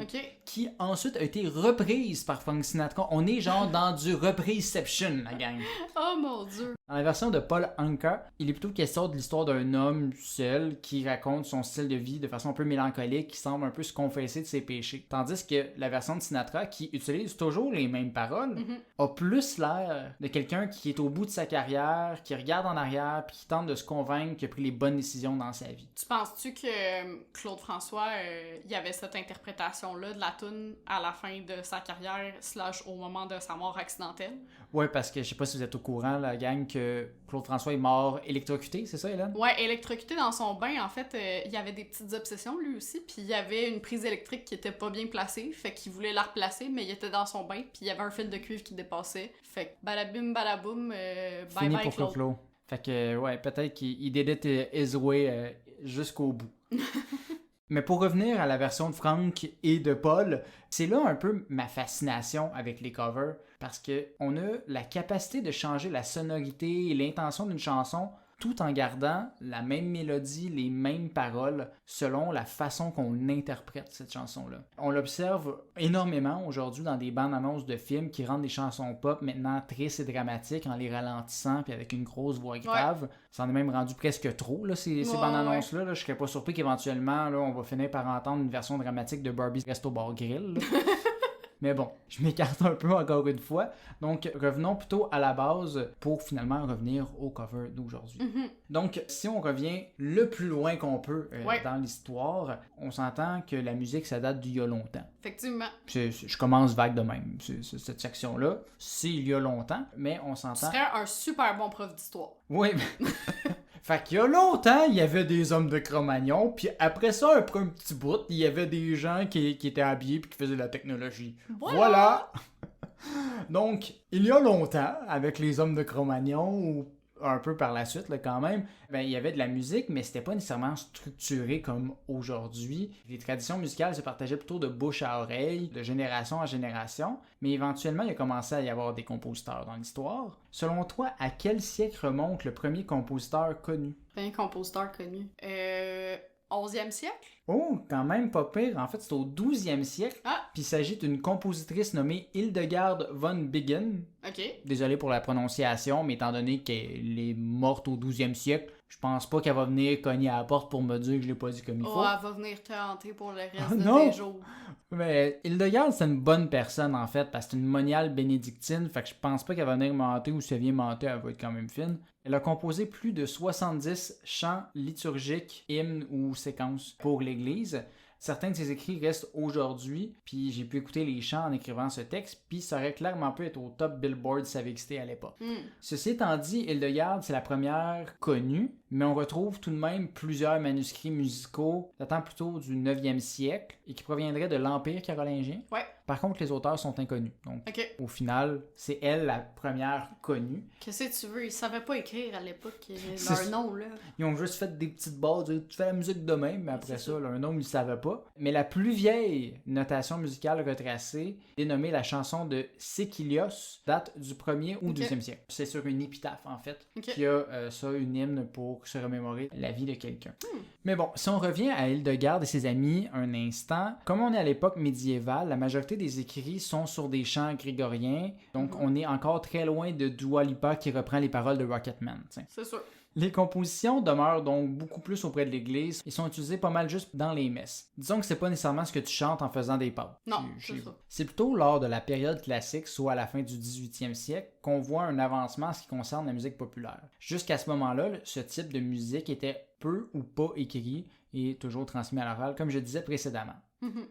qui ensuite a été reprise par Frank Sinatra. On est genre dans du repriseception, la gang. Oh mon Dieu. Dans la version de Paul Anka, il est plutôt question de l'histoire d'un homme seul qui raconte son style de vie de façon un peu mélancolique, qui semble un peu se confesser de ses péchés. Tandis que la version de Sinatra, qui utilise toujours les mêmes paroles, a plus l'air de quelqu'un qui est au bout de sa carrière, qui regarde en arrière, puis qui tente de se convaincre qu'il a pris les bonnes décisions dans sa vie. Tu penses-tu que Claude François, il y avait cette interprétation-là de la toune à la fin de sa carrière / au moment de sa mort accidentelle? Ouais, parce que je sais pas si vous êtes au courant, la gang, que Claude François est mort électrocuté, c'est ça, Hélène? Ouais, électrocuté dans son bain. En fait, il y avait des petites obsessions lui aussi, puis il y avait une prise électrique qui était pas bien placée, fait qu'il voulait la replacer, mais il était dans son bain, puis il y avait un fil de cuivre qui dépassait. Fait que balabim balaboum, bye bye pour Claude. Fait que, ouais, peut-être qu'il did it his way jusqu'au bout. Mais pour revenir à la version de Frank et de Paul, c'est là un peu ma fascination avec les covers, parce que on a la capacité de changer la sonorité et l'intention d'une chanson tout en gardant la même mélodie, les mêmes paroles, selon la façon qu'on interprète cette chanson-là. On l'observe énormément aujourd'hui dans des bandes-annonces de films qui rendent des chansons pop maintenant tristes et dramatiques en les ralentissant puis avec une grosse voix grave. Ouais. Ça en est même rendu presque trop, là, ces bandes-annonces-là. Là. Je serais pas surpris qu'éventuellement, là, on va finir par entendre une version dramatique de Barbie's Resto Bar Grill. Mais bon, je m'écarte un peu encore une fois. Donc, revenons plutôt à la base pour finalement revenir au cover d'aujourd'hui. Donc, si on revient le plus loin qu'on peut dans l'histoire, on s'entend que la musique, ça date d'il y a longtemps. Effectivement. Je commence vague de même, cette section-là. C'est il y a longtemps, mais on s'entend... Tu serais un super bon prof d'histoire. Oui, mais... Fait qu'il y a longtemps, il y avait des hommes de Cro-Magnon, puis après ça, après un petit bout, il y avait des gens qui étaient habillés puis qui faisaient de la technologie. Voilà! Donc, il y a longtemps, avec les hommes de Cro-Magnon, ou un peu par la suite, là, quand même, ben, il y avait de la musique, mais c'était pas nécessairement structuré comme aujourd'hui. Les traditions musicales se partageaient plutôt de bouche à oreille, de génération en génération, mais éventuellement, il a commencé à y avoir des compositeurs dans l'histoire. Selon toi, à quel siècle remonte le premier compositeur connu? Un compositeur connu? 11e siècle? Oh, quand même pas pire. En fait, c'est au 12e siècle. Puis il s'agit d'une compositrice nommée Hildegard von Bingen. OK. Désolé pour la prononciation, mais étant donné qu'elle est morte au 12e siècle, je pense pas qu'elle va venir cogner à la porte pour me dire que je l'ai pas dit comme il faut. Elle va venir te hanter pour le reste de tes jours. Mais Hildegard, c'est une bonne personne, en fait, parce que c'est une moniale bénédictine, fait que je pense pas qu'elle va venir m'hanter, ou si elle vient m'hanter, elle va être quand même fine. Elle a composé plus de 70 chants liturgiques, hymnes ou séquences pour l'Église. Certains de ses écrits restent aujourd'hui, puis j'ai pu écouter les chants en écrivant ce texte, puis ça aurait clairement pu être au top Billboard si ça avait existé à l'époque. Ceci étant dit, Hildegarde, c'est la première connue, mais on retrouve tout de même plusieurs manuscrits musicaux datant plutôt du 9e siècle et qui proviendraient de l'Empire carolingien. Ouais. Par contre, les auteurs sont inconnus. Donc, au final, c'est elle la première connue. Qu'est-ce que tu veux? Ils savaient pas écrire à l'époque leur nom, là. Ils ont juste fait des petites bases. Tu fais la musique de même, mais après ça, leur nom, ils ne savaient pas. Mais la plus vieille notation musicale retracée, dénommée la chanson de Séquilios, date du 1er ou 2e siècle. C'est sur une épitaphe, en fait, qui a une hymne pour se remémorer la vie de quelqu'un. Mais bon, si on revient à Hildegarde et ses amis un instant, comme on est à l'époque médiévale, la majorité des écrits sont sur des chants grégoriens, donc on est encore très loin de Dua Lipa qui reprend les paroles de Rocketman. T'sais. C'est sûr. Les compositions demeurent donc beaucoup plus auprès de l'église et sont utilisées pas mal juste dans les messes. Disons que c'est pas nécessairement ce que tu chantes en faisant des pas. Non, c'est ça. C'est plutôt lors de la période classique, soit à la fin du 18e siècle, qu'on voit un avancement en ce qui concerne la musique populaire. Jusqu'à ce moment-là, ce type de musique était peu ou pas écrit et toujours transmis à l'oral, comme je disais précédemment.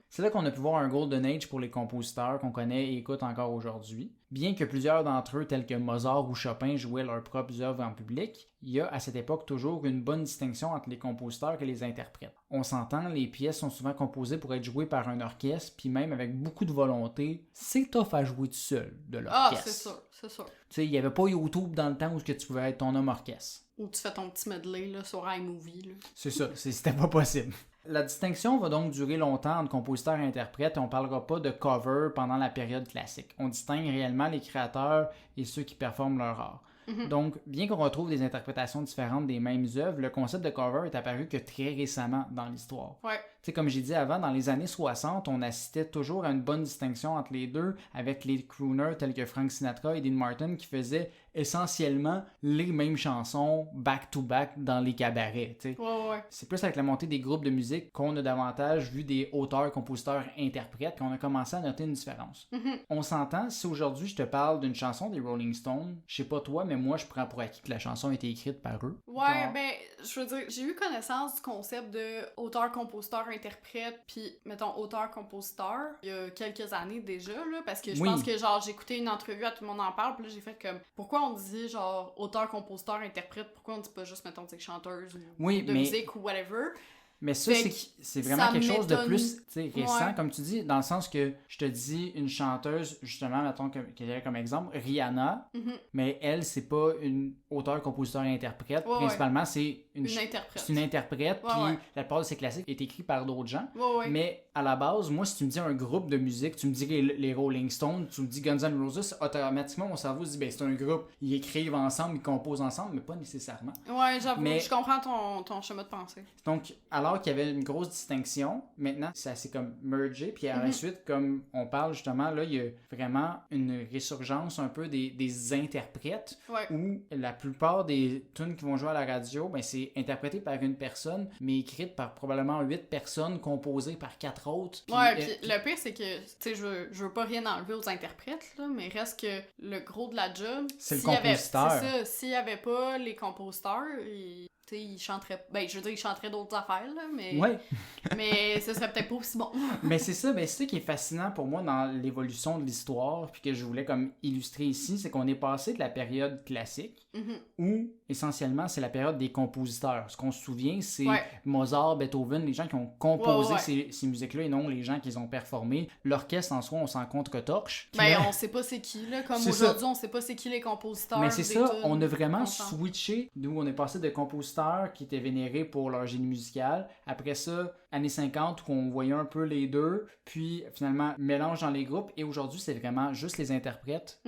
C'est là qu'on a pu voir un golden age pour les compositeurs qu'on connaît et écoute encore aujourd'hui. Bien que plusieurs d'entre eux, tels que Mozart ou Chopin, jouaient leurs propres œuvres en public, il y a à cette époque toujours une bonne distinction entre les compositeurs et les interprètes. On s'entend, les pièces sont souvent composées pour être jouées par un orchestre, puis même avec beaucoup de volonté, c'est tough à jouer tout seul de l'orchestre. Ah, c'est sûr, c'est sûr. Tu sais, il n'y avait pas YouTube dans le temps où tu pouvais être ton homme orchestre. Ou tu fais ton petit medley là, sur iMovie. Là. C'est ça, c'était pas possible. La distinction va donc durer longtemps entre compositeurs et interprètes et on ne parlera pas de cover pendant la période classique. On distingue réellement les créateurs et ceux qui performent leur art. Donc, bien qu'on retrouve des interprétations différentes des mêmes œuvres, le concept de cover est apparu que très récemment dans l'histoire. Ouais. Tu sais, comme j'ai dit avant, dans les années 60, on assistait toujours à une bonne distinction entre les deux, avec les crooners tels que Frank Sinatra et Dean Martin qui faisaient essentiellement les mêmes chansons back-to-back dans les cabarets. Tu sais. Ouais. C'est plus avec la montée des groupes de musique qu'on a davantage vu des auteurs, compositeurs, interprètes qu'on a commencé à noter une différence. On s'entend, si aujourd'hui je te parle d'une chanson des Rolling Stones, je sais pas toi, mais moi je prends pour acquis que la chanson a été écrite par eux. Ouais, Donc, ben, je veux dire, j'ai eu connaissance du concept de auteur, compositeur, interprète, puis mettons auteur, compositeur, il y a quelques années déjà, là, parce que je pense que genre j'ai écouté une entrevue, à tout le monde en parle, puis là j'ai fait comme, pourquoi on dit genre auteur, compositeur, interprète, pourquoi on dit pas juste, mettons, chanteuse ou de musique ou whatever. Mais ça, c'est vraiment quelque chose de plus récent, comme tu dis, dans le sens que je te dis une chanteuse, justement, mettons comme exemple, Rihanna, mais elle, c'est pas une auteure, compositeur et interprète. Principalement, c'est une interprète. C'est une interprète, puis la plupart de ses classiques est écrit par d'autres gens. Mais à la base, moi, si tu me dis un groupe de musique, tu me dis les Rolling Stones, tu me dis Guns N' Roses, automatiquement, mon cerveau se dit, ben c'est un groupe, ils écrivent ensemble, ils composent ensemble, mais pas nécessairement. Ouais, j'avoue, je comprends ton schéma de pensée. Donc, alors qu'il y avait une grosse distinction, maintenant, ça s'est comme mergé, puis à la suite, comme on parle justement, là, il y a vraiment une résurgence un peu des interprètes, où la plupart des tunes qui vont jouer à la radio, ben c'est interprété par une personne, mais écrite par probablement 8 personnes, composées par 4 autres. Puis le pire, c'est que, tu sais, je veux pas rien enlever aux interprètes, là, mais reste que le gros de la job, c'est le compositeur. C'est ça, s'il y avait pas les compositeurs, ils chanteraient, ben je veux dire, ils chanteraient d'autres affaires, là, mais mais ce serait peut-être pas aussi bon. Mais c'est ça qui est fascinant pour moi dans l'évolution de l'histoire, puis que je voulais comme illustrer ici, c'est qu'on est passé de la période classique, où essentiellement c'est la période des compositeurs. Ce qu'on se souvient, c'est Mozart, Beethoven, les gens qui ont composé ces musiques-là et non les gens qui les ont performées. L'orchestre en soi, on s'en contre-torche. Ben on sait pas c'est qui, là, comme aujourd'hui, on sait pas c'est qui les compositeurs. Mais c'est ça, on a vraiment switché, d'où on est passé de compositeurs qui étaient vénérés pour leur génie musical. Après ça, années 50, où on voyait un peu les deux, puis finalement, mélange dans les groupes. Et aujourd'hui, c'est vraiment juste les interprètes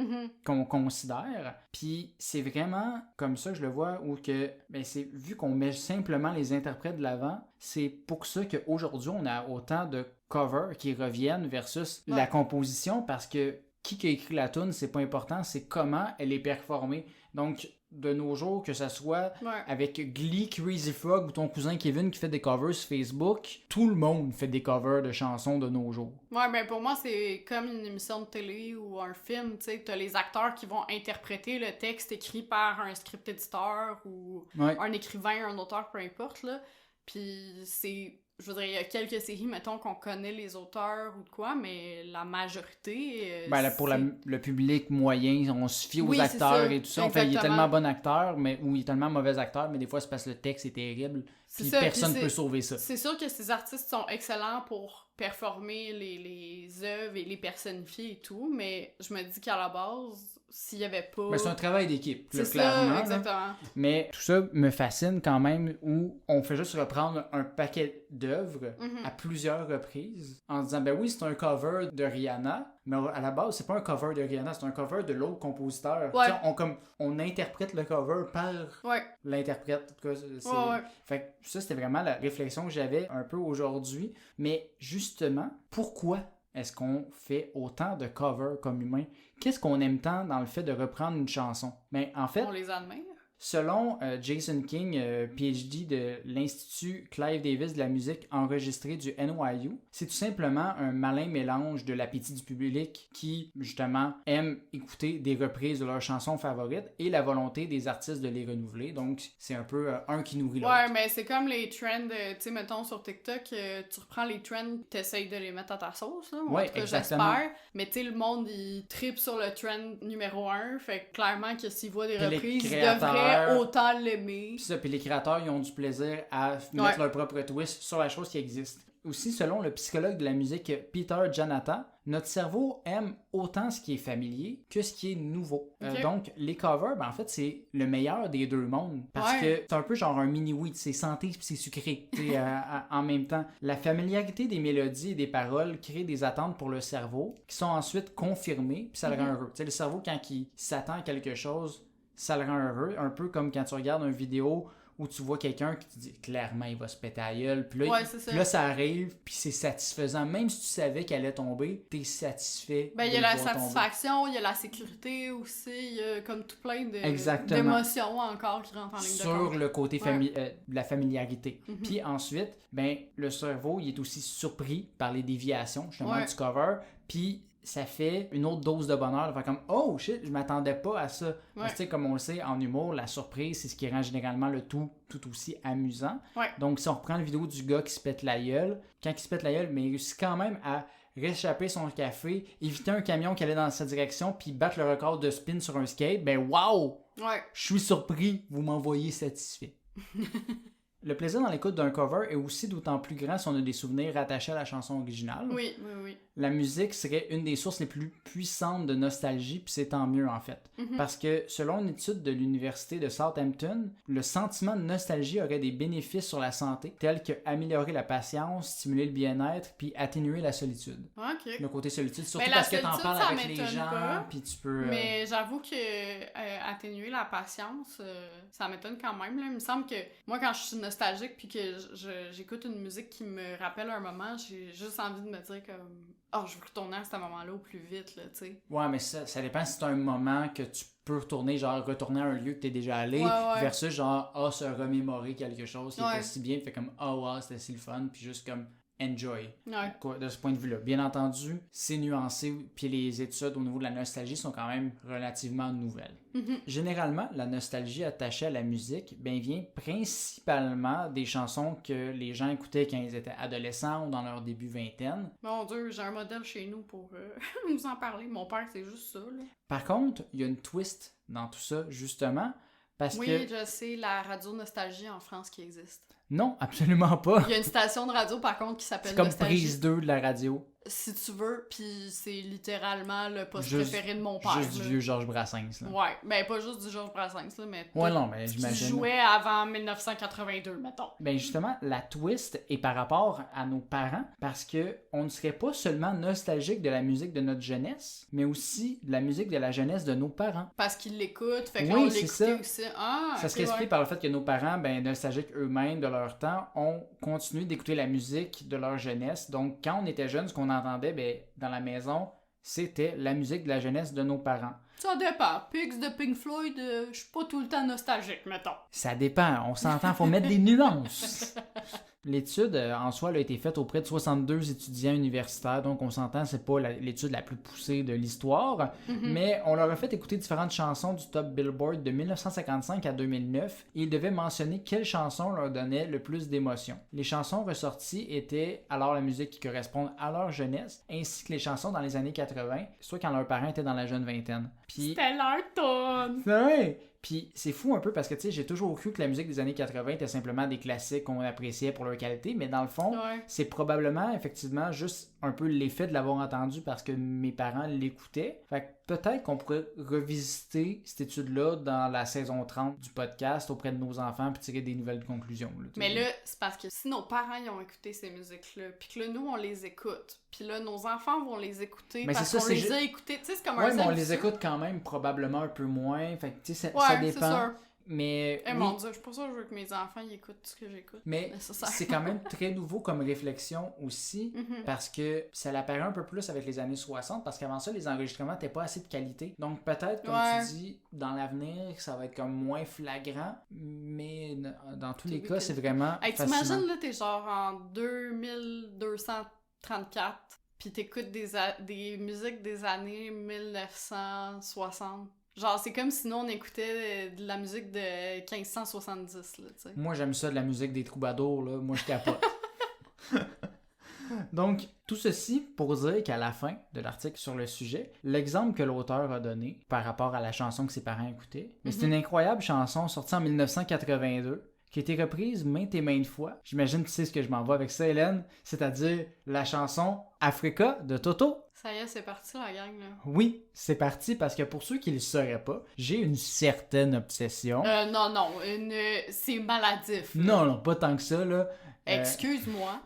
qu'on considère. Puis c'est vraiment comme ça que je le vois, où que, ben c'est vu qu'on met simplement les interprètes de l'avant, c'est pour ça qu'aujourd'hui, on a autant de covers qui reviennent versus la composition, parce que qui a écrit la tune, c'est pas important, c'est comment elle est performée. Donc, de nos jours, que ça soit avec Glee, Crazy Frog ou ton cousin Kevin qui fait des covers sur Facebook, tout le monde fait des covers de chansons de nos jours. Ouais, ben pour moi, c'est comme une émission de télé ou un film, tu sais, t'as les acteurs qui vont interpréter le texte écrit par un script éditeur ou un écrivain, un auteur, peu importe, là. Puis c'est je veux dire, il y a quelques séries, mettons, qu'on connaît les auteurs ou de quoi, mais la majorité... Ben, là, pour le public moyen, on se fie aux Oui, acteurs et tout ça. On fait, il est exactement. tellement bon acteur, ou il est tellement mauvais acteur, mais des fois, c'est parce que le texte est terrible. C'est Puis ça, personne puis peut sauver ça. C'est sûr que ces artistes sont excellents pour performer les œuvres et les personnifier et tout, mais je me dis qu'à la base, s'il y avait pas... Ben, c'est un travail d'équipe, c'est clairement. ça, exactement. Là. Mais tout ça me fascine quand même, où on fait juste reprendre un paquet d'œuvres à plusieurs reprises, en disant, ben oui, c'est un cover de Rihanna, mais à la base, c'est pas un cover de Rihanna, c'est un cover de l'autre compositeur. Ouais. On interprète le cover par l'interprète. En tout cas, Fait que ça, c'était vraiment la réflexion que j'avais un peu aujourd'hui. Mais justement, pourquoi est-ce qu'on fait autant de covers comme humains? Qu'est-ce qu'on aime tant dans le fait de reprendre une chanson? Mais en fait, on les admire. Selon Jason King, PhD de l'Institut Clive Davis de la musique enregistrée du NYU, c'est tout simplement un malin mélange de l'appétit du public qui, justement, aime écouter des reprises de leurs chansons favorites et la volonté des artistes de les renouveler. Donc, c'est un peu un qui nourrit l'autre. Ouais, mais c'est comme les trends, tu sais, mettons sur TikTok, tu reprends les trends, t'essayes de les mettre à ta sauce, là. Ouais, en tout cas, exactement. j'espère. Mais tu sais, le monde, il tripe sur le trend numéro 1, fait que clairement que s'ils voient des reprises, ils devraient autant l'aimer. Puis ça, puis les créateurs, ils ont du plaisir à mettre leur propre twist sur la chose qui existe. Aussi, selon le psychologue de la musique Peter Janata, notre cerveau aime autant ce qui est familier que ce qui est nouveau. Okay. Donc, les covers, ben, en fait, c'est le meilleur des deux mondes. Parce que c'est un peu genre un mini-weed, c'est santé puis c'est sucré en même temps. La familiarité des mélodies et des paroles crée des attentes pour le cerveau qui sont ensuite confirmées puis ça le rend heureux. T'sais, le cerveau, quand il s'attend à quelque chose, ça le rend heureux. Un peu comme quand tu regardes une vidéo où tu vois quelqu'un qui te dit clairement il va se péter à la gueule. Puis là, ça arrive, puis c'est satisfaisant. Même si tu savais qu'elle allait tomber, t'es satisfait. Ben, il y a la satisfaction, il y a la sécurité aussi, il y a comme tout plein d'émotions encore qui rentrent en ligne de compte. Sur le côté de la familiarité. Puis ensuite, ben, le cerveau, il est aussi surpris par les déviations, justement, du cover. Puis ça fait une autre dose de bonheur de faire comme oh shit, je m'attendais pas à ça. Parce que comme on le sait en humour, la surprise c'est ce qui rend généralement le tout aussi amusant. Donc si on reprend la vidéo du gars qui se pète la gueule, quand il se pète la gueule, mais il réussit quand même à réchapper son café, éviter un camion qui allait dans sa direction puis battre le record de spin sur un skate, ben wow! Je suis surpris, vous m'envoyez satisfait. Le plaisir dans l'écoute d'un cover est aussi d'autant plus grand si on a des souvenirs rattachés à la chanson originale. Oui. La musique serait une des sources les plus puissantes de nostalgie, puis c'est tant mieux en fait. Parce que selon une étude de l'université de Southampton, le sentiment de nostalgie aurait des bénéfices sur la santé, tels que améliorer la patience, stimuler le bien-être, puis atténuer la solitude. Le côté solitude, surtout parce que t'en parles avec les gens, puis tu peux... Mais j'avoue que atténuer la patience, ça m'étonne quand même. Là. Il me semble que moi, quand je suis nostalgique puis que j'écoute une musique qui me rappelle un moment, j'ai juste envie de me dire comme oh, je veux retourner à ce moment-là au plus vite, là, tu sais. Ouais, mais ça dépend si c'est un moment que tu peux retourner à un lieu que t'es déjà allé, versus genre, se remémorer quelque chose qui était si bien, fait comme, wow, c'était si le fun, puis juste comme, enjoy. De ce point de vue-là. Bien entendu, c'est nuancé, puis les études au niveau de la nostalgie sont quand même relativement nouvelles. Généralement, la nostalgie attachée à la musique vient principalement des chansons que les gens écoutaient quand ils étaient adolescents ou dans leur début vingtaine. Mon Dieu, j'ai un modèle chez nous pour nous en parler. Mon père, c'est juste ça. Là. Par contre, il y a une twist dans tout ça, justement, parce que... Oui, je sais, la radio Nostalgie en France qui existe. Non, absolument pas. Il y a une station de radio, par contre, qui s'appelle Nostalgie. C'est comme prise 2 de la radio. Si tu veux, puis c'est littéralement le poste préféré de mon père. Juste du vieux Georges Brassens. Là. Ouais, ben pas juste du Georges Brassens, là, mais mais j'imagine. Qui jouait avant 1982, mettons. Ben justement, la twist est par rapport à nos parents, parce que on ne serait pas seulement nostalgique de la musique de notre jeunesse, mais aussi de la musique de la jeunesse de nos parents. Parce qu'ils l'écoutent, fait qu'on l'écoutait aussi. Ça se explique par le fait que nos parents, nostalgiques eux-mêmes de leur temps, ont continué d'écouter la musique de leur jeunesse. Donc quand on était jeunes, ce qu'on entendait dans la maison, c'était la musique de la jeunesse de nos parents. Ça dépend. Pigs de Pink Floyd, je suis pas tout le temps nostalgique, mettons. Ça dépend. On s'entend, faut mettre des nuances. L'étude, en soi, elle a été faite auprès de 62 étudiants universitaires, donc on s'entend, c'est pas l'étude la plus poussée de l'histoire, mais on leur a fait écouter différentes chansons du top Billboard de 1955 à 2009, et ils devaient mentionner quelle chanson leur donnait le plus d'émotion. Les chansons ressorties étaient alors la musique qui correspond à leur jeunesse, ainsi que les chansons dans les années 80, soit quand leurs parents étaient dans la jeune vingtaine. Puis... C'était leur tune! Ouais! Puis c'est fou un peu parce que tu sais, j'ai toujours cru que la musique des années 80 était simplement des classiques qu'on appréciait pour leur qualité, mais dans le fond, c'est probablement effectivement juste un peu l'effet de l'avoir entendu parce que mes parents l'écoutaient. Fait que peut-être qu'on pourrait revisiter cette étude-là dans la saison 30 du podcast auprès de nos enfants puis tirer des nouvelles conclusions. Là, mais là, c'est parce que si nos parents ils ont écouté ces musiques-là, puis que là, nous, on les écoute, puis là, nos enfants vont les écouter mais parce qu'on les a écoutés. Tu sais, c'est comme un mais on les écoute quand même probablement un peu moins. Fait que tu sais, ça dépend. C'est sûr. Mais mon Dieu, je suis pas sûre que je veux que mes enfants ils écoutent ce que j'écoute. Mais c'est quand même très nouveau comme réflexion aussi, parce que ça l'apparaît un peu plus avec les années 60, parce qu'avant ça, les enregistrements n'étaient pas assez de qualité. Donc peut-être, comme tu dis, dans l'avenir, ça va être comme moins flagrant, mais dans tous les cas, c'est vraiment fascinant. T'imagines, là, t'es genre en 2234, puis t'écoutes des musiques des années 1960. Genre, c'est comme si nous, on écoutait de la musique de 1570, là, tu sais. Moi, j'aime ça, de la musique des troubadours, là. Moi, je capote. Donc, tout ceci pour dire qu'à la fin de l'article sur le sujet, l'exemple que l'auteur a donné par rapport à la chanson que ses parents écoutaient, mais c'est une incroyable chanson sortie en 1982, qui a été reprise maintes et maintes fois. J'imagine que tu sais ce que je m'en vais avec ça, Hélène, c'est-à-dire la chanson Africa de Toto. Ça y est, c'est parti la gang, là. Oui, c'est parti parce que pour ceux qui ne le sauraient pas, j'ai une certaine obsession. Non, c'est maladif. Là. Non, pas tant que ça, là. Excuse-moi.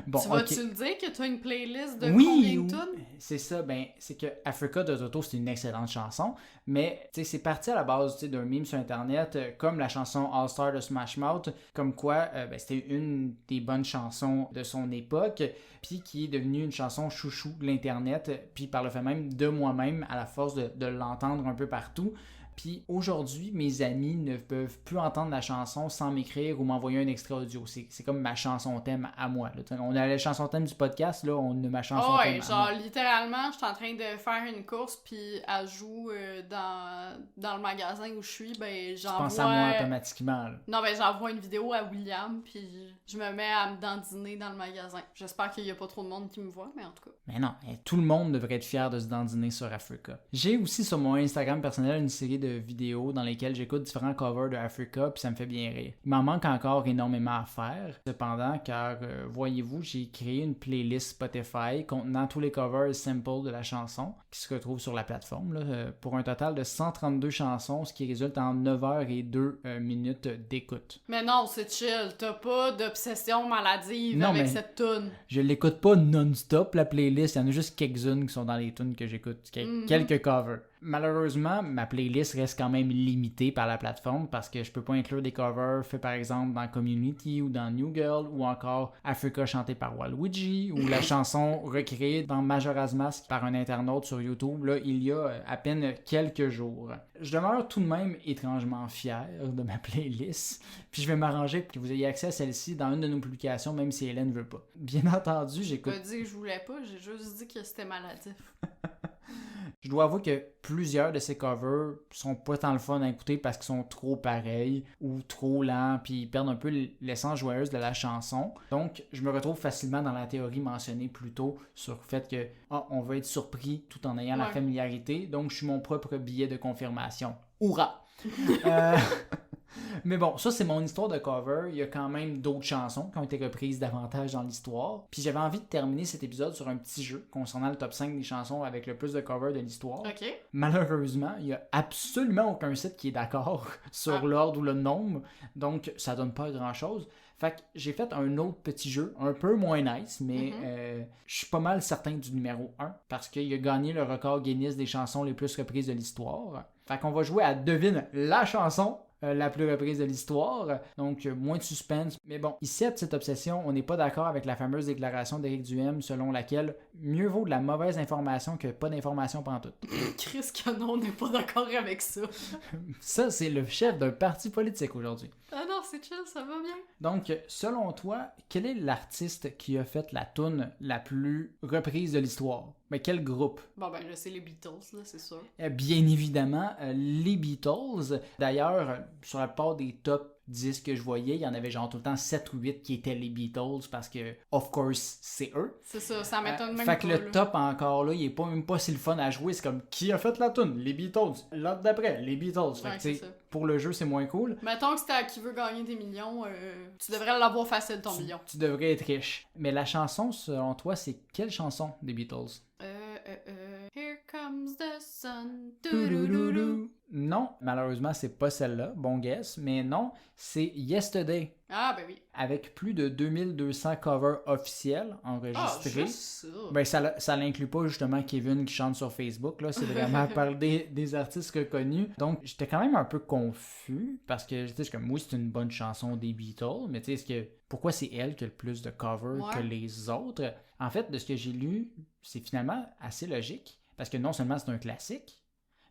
Bon, tu vas-tu le dire que tu as une playlist de combien de tunes? C'est ça, c'est que Africa de Toto, c'est une excellente chanson, mais c'est parti à la base d'un meme sur Internet, comme la chanson All Star de Smash Mouth, comme quoi c'était une des bonnes chansons de son époque, puis qui est devenue une chanson chouchou de l'Internet, puis par le fait même de moi-même, à la force de l'entendre un peu partout. Puis aujourd'hui, mes amis ne peuvent plus entendre la chanson sans m'écrire ou m'envoyer un extrait audio. C'est comme ma chanson thème à moi. Là. On a la chanson thème du podcast, là, on a ma chanson thème à moi. Littéralement, je suis en train de faire une course, puis elle joue dans le magasin où je suis, ben j'envoie... Tu penses à moi automatiquement. Là. Non, ben j'envoie une vidéo à William, puis je me mets à me dandiner dans le magasin. J'espère qu'il n'y a pas trop de monde qui me voit, mais en tout cas. Mais non, tout le monde devrait être fier de se dandiner sur Africa. J'ai aussi sur mon Instagram personnel une série de vidéos dans lesquelles j'écoute différents covers de Africa, puis ça me fait bien rire. Il m'en manque encore énormément à faire, cependant, car voyez-vous, j'ai créé une playlist Spotify contenant tous les covers simples de la chanson qui se retrouvent sur la plateforme, là, pour un total de 132 chansons, ce qui résulte en 9h02 d'écoute. Mais non, c'est chill, t'as pas d'obsession maladive avec cette tune. Je l'écoute pas non-stop, la playlist, il y en a juste quelques-unes qui sont dans les tunes que j'écoute, quelques covers. Malheureusement, ma playlist reste quand même limitée par la plateforme parce que je peux pas inclure des covers faits par exemple dans Community ou dans New Girl ou encore Africa chanté par Waluigi ou la chanson recréée dans Majora's Mask par un internaute sur YouTube là, il y a à peine quelques jours. Je demeure tout de même étrangement fier de ma playlist, puis je vais m'arranger pour que vous ayez accès à celle-ci dans une de nos publications même si Hélène veut pas. Bien entendu, j'écoute... J'ai pas dit que je voulais pas, j'ai juste dit que c'était maladif. Je dois avouer que plusieurs de ces covers sont pas tant le fun à écouter parce qu'ils sont trop pareils ou trop lents puis ils perdent un peu l'essence joyeuse de la chanson. Donc, je me retrouve facilement dans la théorie mentionnée plus tôt sur le fait que on va être surpris tout en ayant la familiarité. Donc, je suis mon propre billet de confirmation. Hourra! Mais bon, ça c'est mon histoire de cover. Il y a quand même d'autres chansons qui ont été reprises davantage dans l'histoire. Puis j'avais envie de terminer cet épisode sur un petit jeu concernant le top 5 des chansons avec le plus de covers de l'histoire. Okay. Malheureusement, il n'y a absolument aucun site qui est d'accord sur l'ordre ou le nombre. Donc ça donne pas grand chose. Fait que j'ai fait un autre petit jeu, un peu moins nice, mais je suis pas mal certain du numéro 1 parce qu'il a gagné le record Guinness des chansons les plus reprises de l'histoire. Fait qu'on va jouer à Devine la chanson la plus reprise de l'histoire, donc moins de suspense. Mais bon, ici, à Petite Obsession, on n'est pas d'accord avec la fameuse déclaration d'Éric Duhem selon laquelle mieux vaut de la mauvaise information que pas d'information pantoute. Chris que non, on n'est pas d'accord avec ça. Ça, c'est le chef d'un parti politique aujourd'hui. Ah non, c'est chill, ça va bien. Donc, selon toi, quel est l'artiste qui a fait la toune la plus reprise de l'histoire? Mais quel groupe? Bon, ben, je sais les Beatles, là, c'est sûr. Bien évidemment, les Beatles. D'ailleurs, sur la part des top 10 que je voyais, il y en avait genre tout le temps 7 ou 8 qui étaient les Beatles parce que, of course, c'est eux. C'est ça m'étonne même fait pas. que le top encore là, il est pas même pas si le fun à jouer. C'est comme qui a fait la toune? Les Beatles. L'autre d'après, les Beatles. Fait que, tu sais, pour le jeu, c'est moins cool. Mettons que c'était à qui veut gagner des millions, tu devrais l'avoir facile ton million. Tu devrais être riche. Mais la chanson, selon toi, c'est quelle chanson des Beatles? Here comes the sun. Non, malheureusement, c'est pas celle-là. Bon guess. Mais non, c'est Yesterday. Ah, ben oui. Avec plus de 2200 covers officiels enregistrés. Ah, juste ça. Ben, ça l'inclut pas justement Kevin qui chante sur Facebook. Là, c'est vraiment à parler des artistes reconnus. Donc, j'étais quand même un peu confus parce que, tu sais, comme oui, c'est une bonne chanson des Beatles, mais tu sais, pourquoi c'est elle qui a le plus de covers que les autres? En fait, de ce que j'ai lu, c'est finalement assez logique parce que non seulement c'est un classique,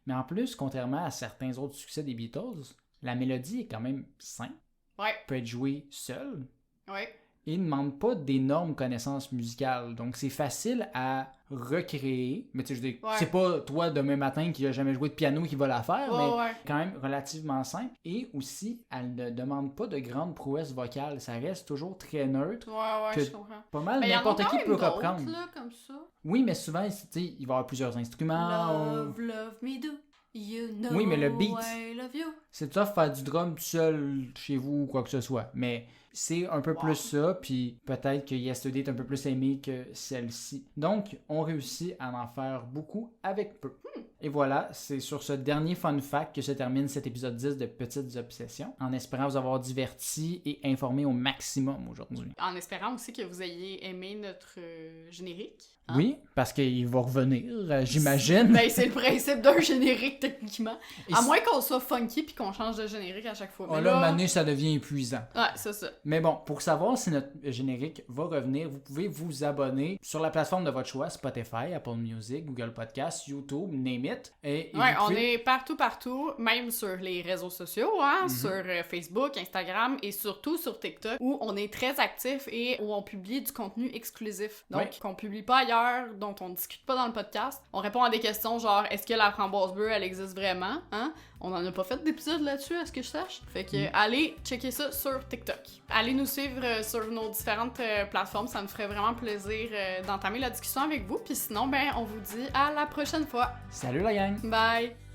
mais en plus, contrairement à certains autres succès des Beatles, la mélodie est quand même simple. Ouais. Peut être jouée seule. Ouais. Et ne demande pas d'énormes connaissances musicales. Donc, c'est facile à recréer. Mais tu sais, je dis, c'est pas toi demain matin qui a jamais joué de piano qui va la faire, mais quand même relativement simple. Et aussi, elle ne demande pas de grandes prouesses vocales. Ça reste toujours très neutre. Ouais, je comprends. Pas mal n'importe qui peut reprendre. Là, comme ça. Oui, mais souvent, tu sais, il va y avoir plusieurs instruments. Love me do. You know oui, mais le beat, I love you. c'est ça faire du drum tout seul chez vous ou quoi que ce soit. Mais c'est un peu plus ça, puis peut-être que Yesterday est un peu plus aimé que celle-ci. Donc, on réussit à en faire beaucoup avec peu. Et voilà, c'est sur ce dernier fun fact que se termine cet épisode 10 de Petites Obsessions, en espérant vous avoir diverti et informé au maximum aujourd'hui. En espérant aussi que vous ayez aimé notre générique. Hein? Oui, parce qu'il va revenir, j'imagine. Ben, c'est le principe d'un générique, techniquement. À moins qu'on soit funky puis qu'on change de générique à chaque fois. Mais là, mané, ça devient épuisant. Ouais, c'est ça. Mais bon, pour savoir si notre générique va revenir, vous pouvez vous abonner sur la plateforme de votre choix, Spotify, Apple Music, Google Podcasts, YouTube, name it. Et on est partout, même sur les réseaux sociaux, hein, sur Facebook, Instagram et surtout sur TikTok, où on est très actif et où on publie du contenu exclusif. Donc, qu'on publie pas ailleurs, dont on discute pas dans le podcast. On répond à des questions genre, est-ce que la framboise bleue, elle existe vraiment? Hein? On en a pas fait d'épisode là-dessus, à ce que je sache. Fait que, allez checker ça sur TikTok. Allez nous suivre sur nos différentes plateformes. Ça nous ferait vraiment plaisir d'entamer la discussion avec vous. Puis sinon, ben, on vous dit à la prochaine fois. Salut la gang! Bye!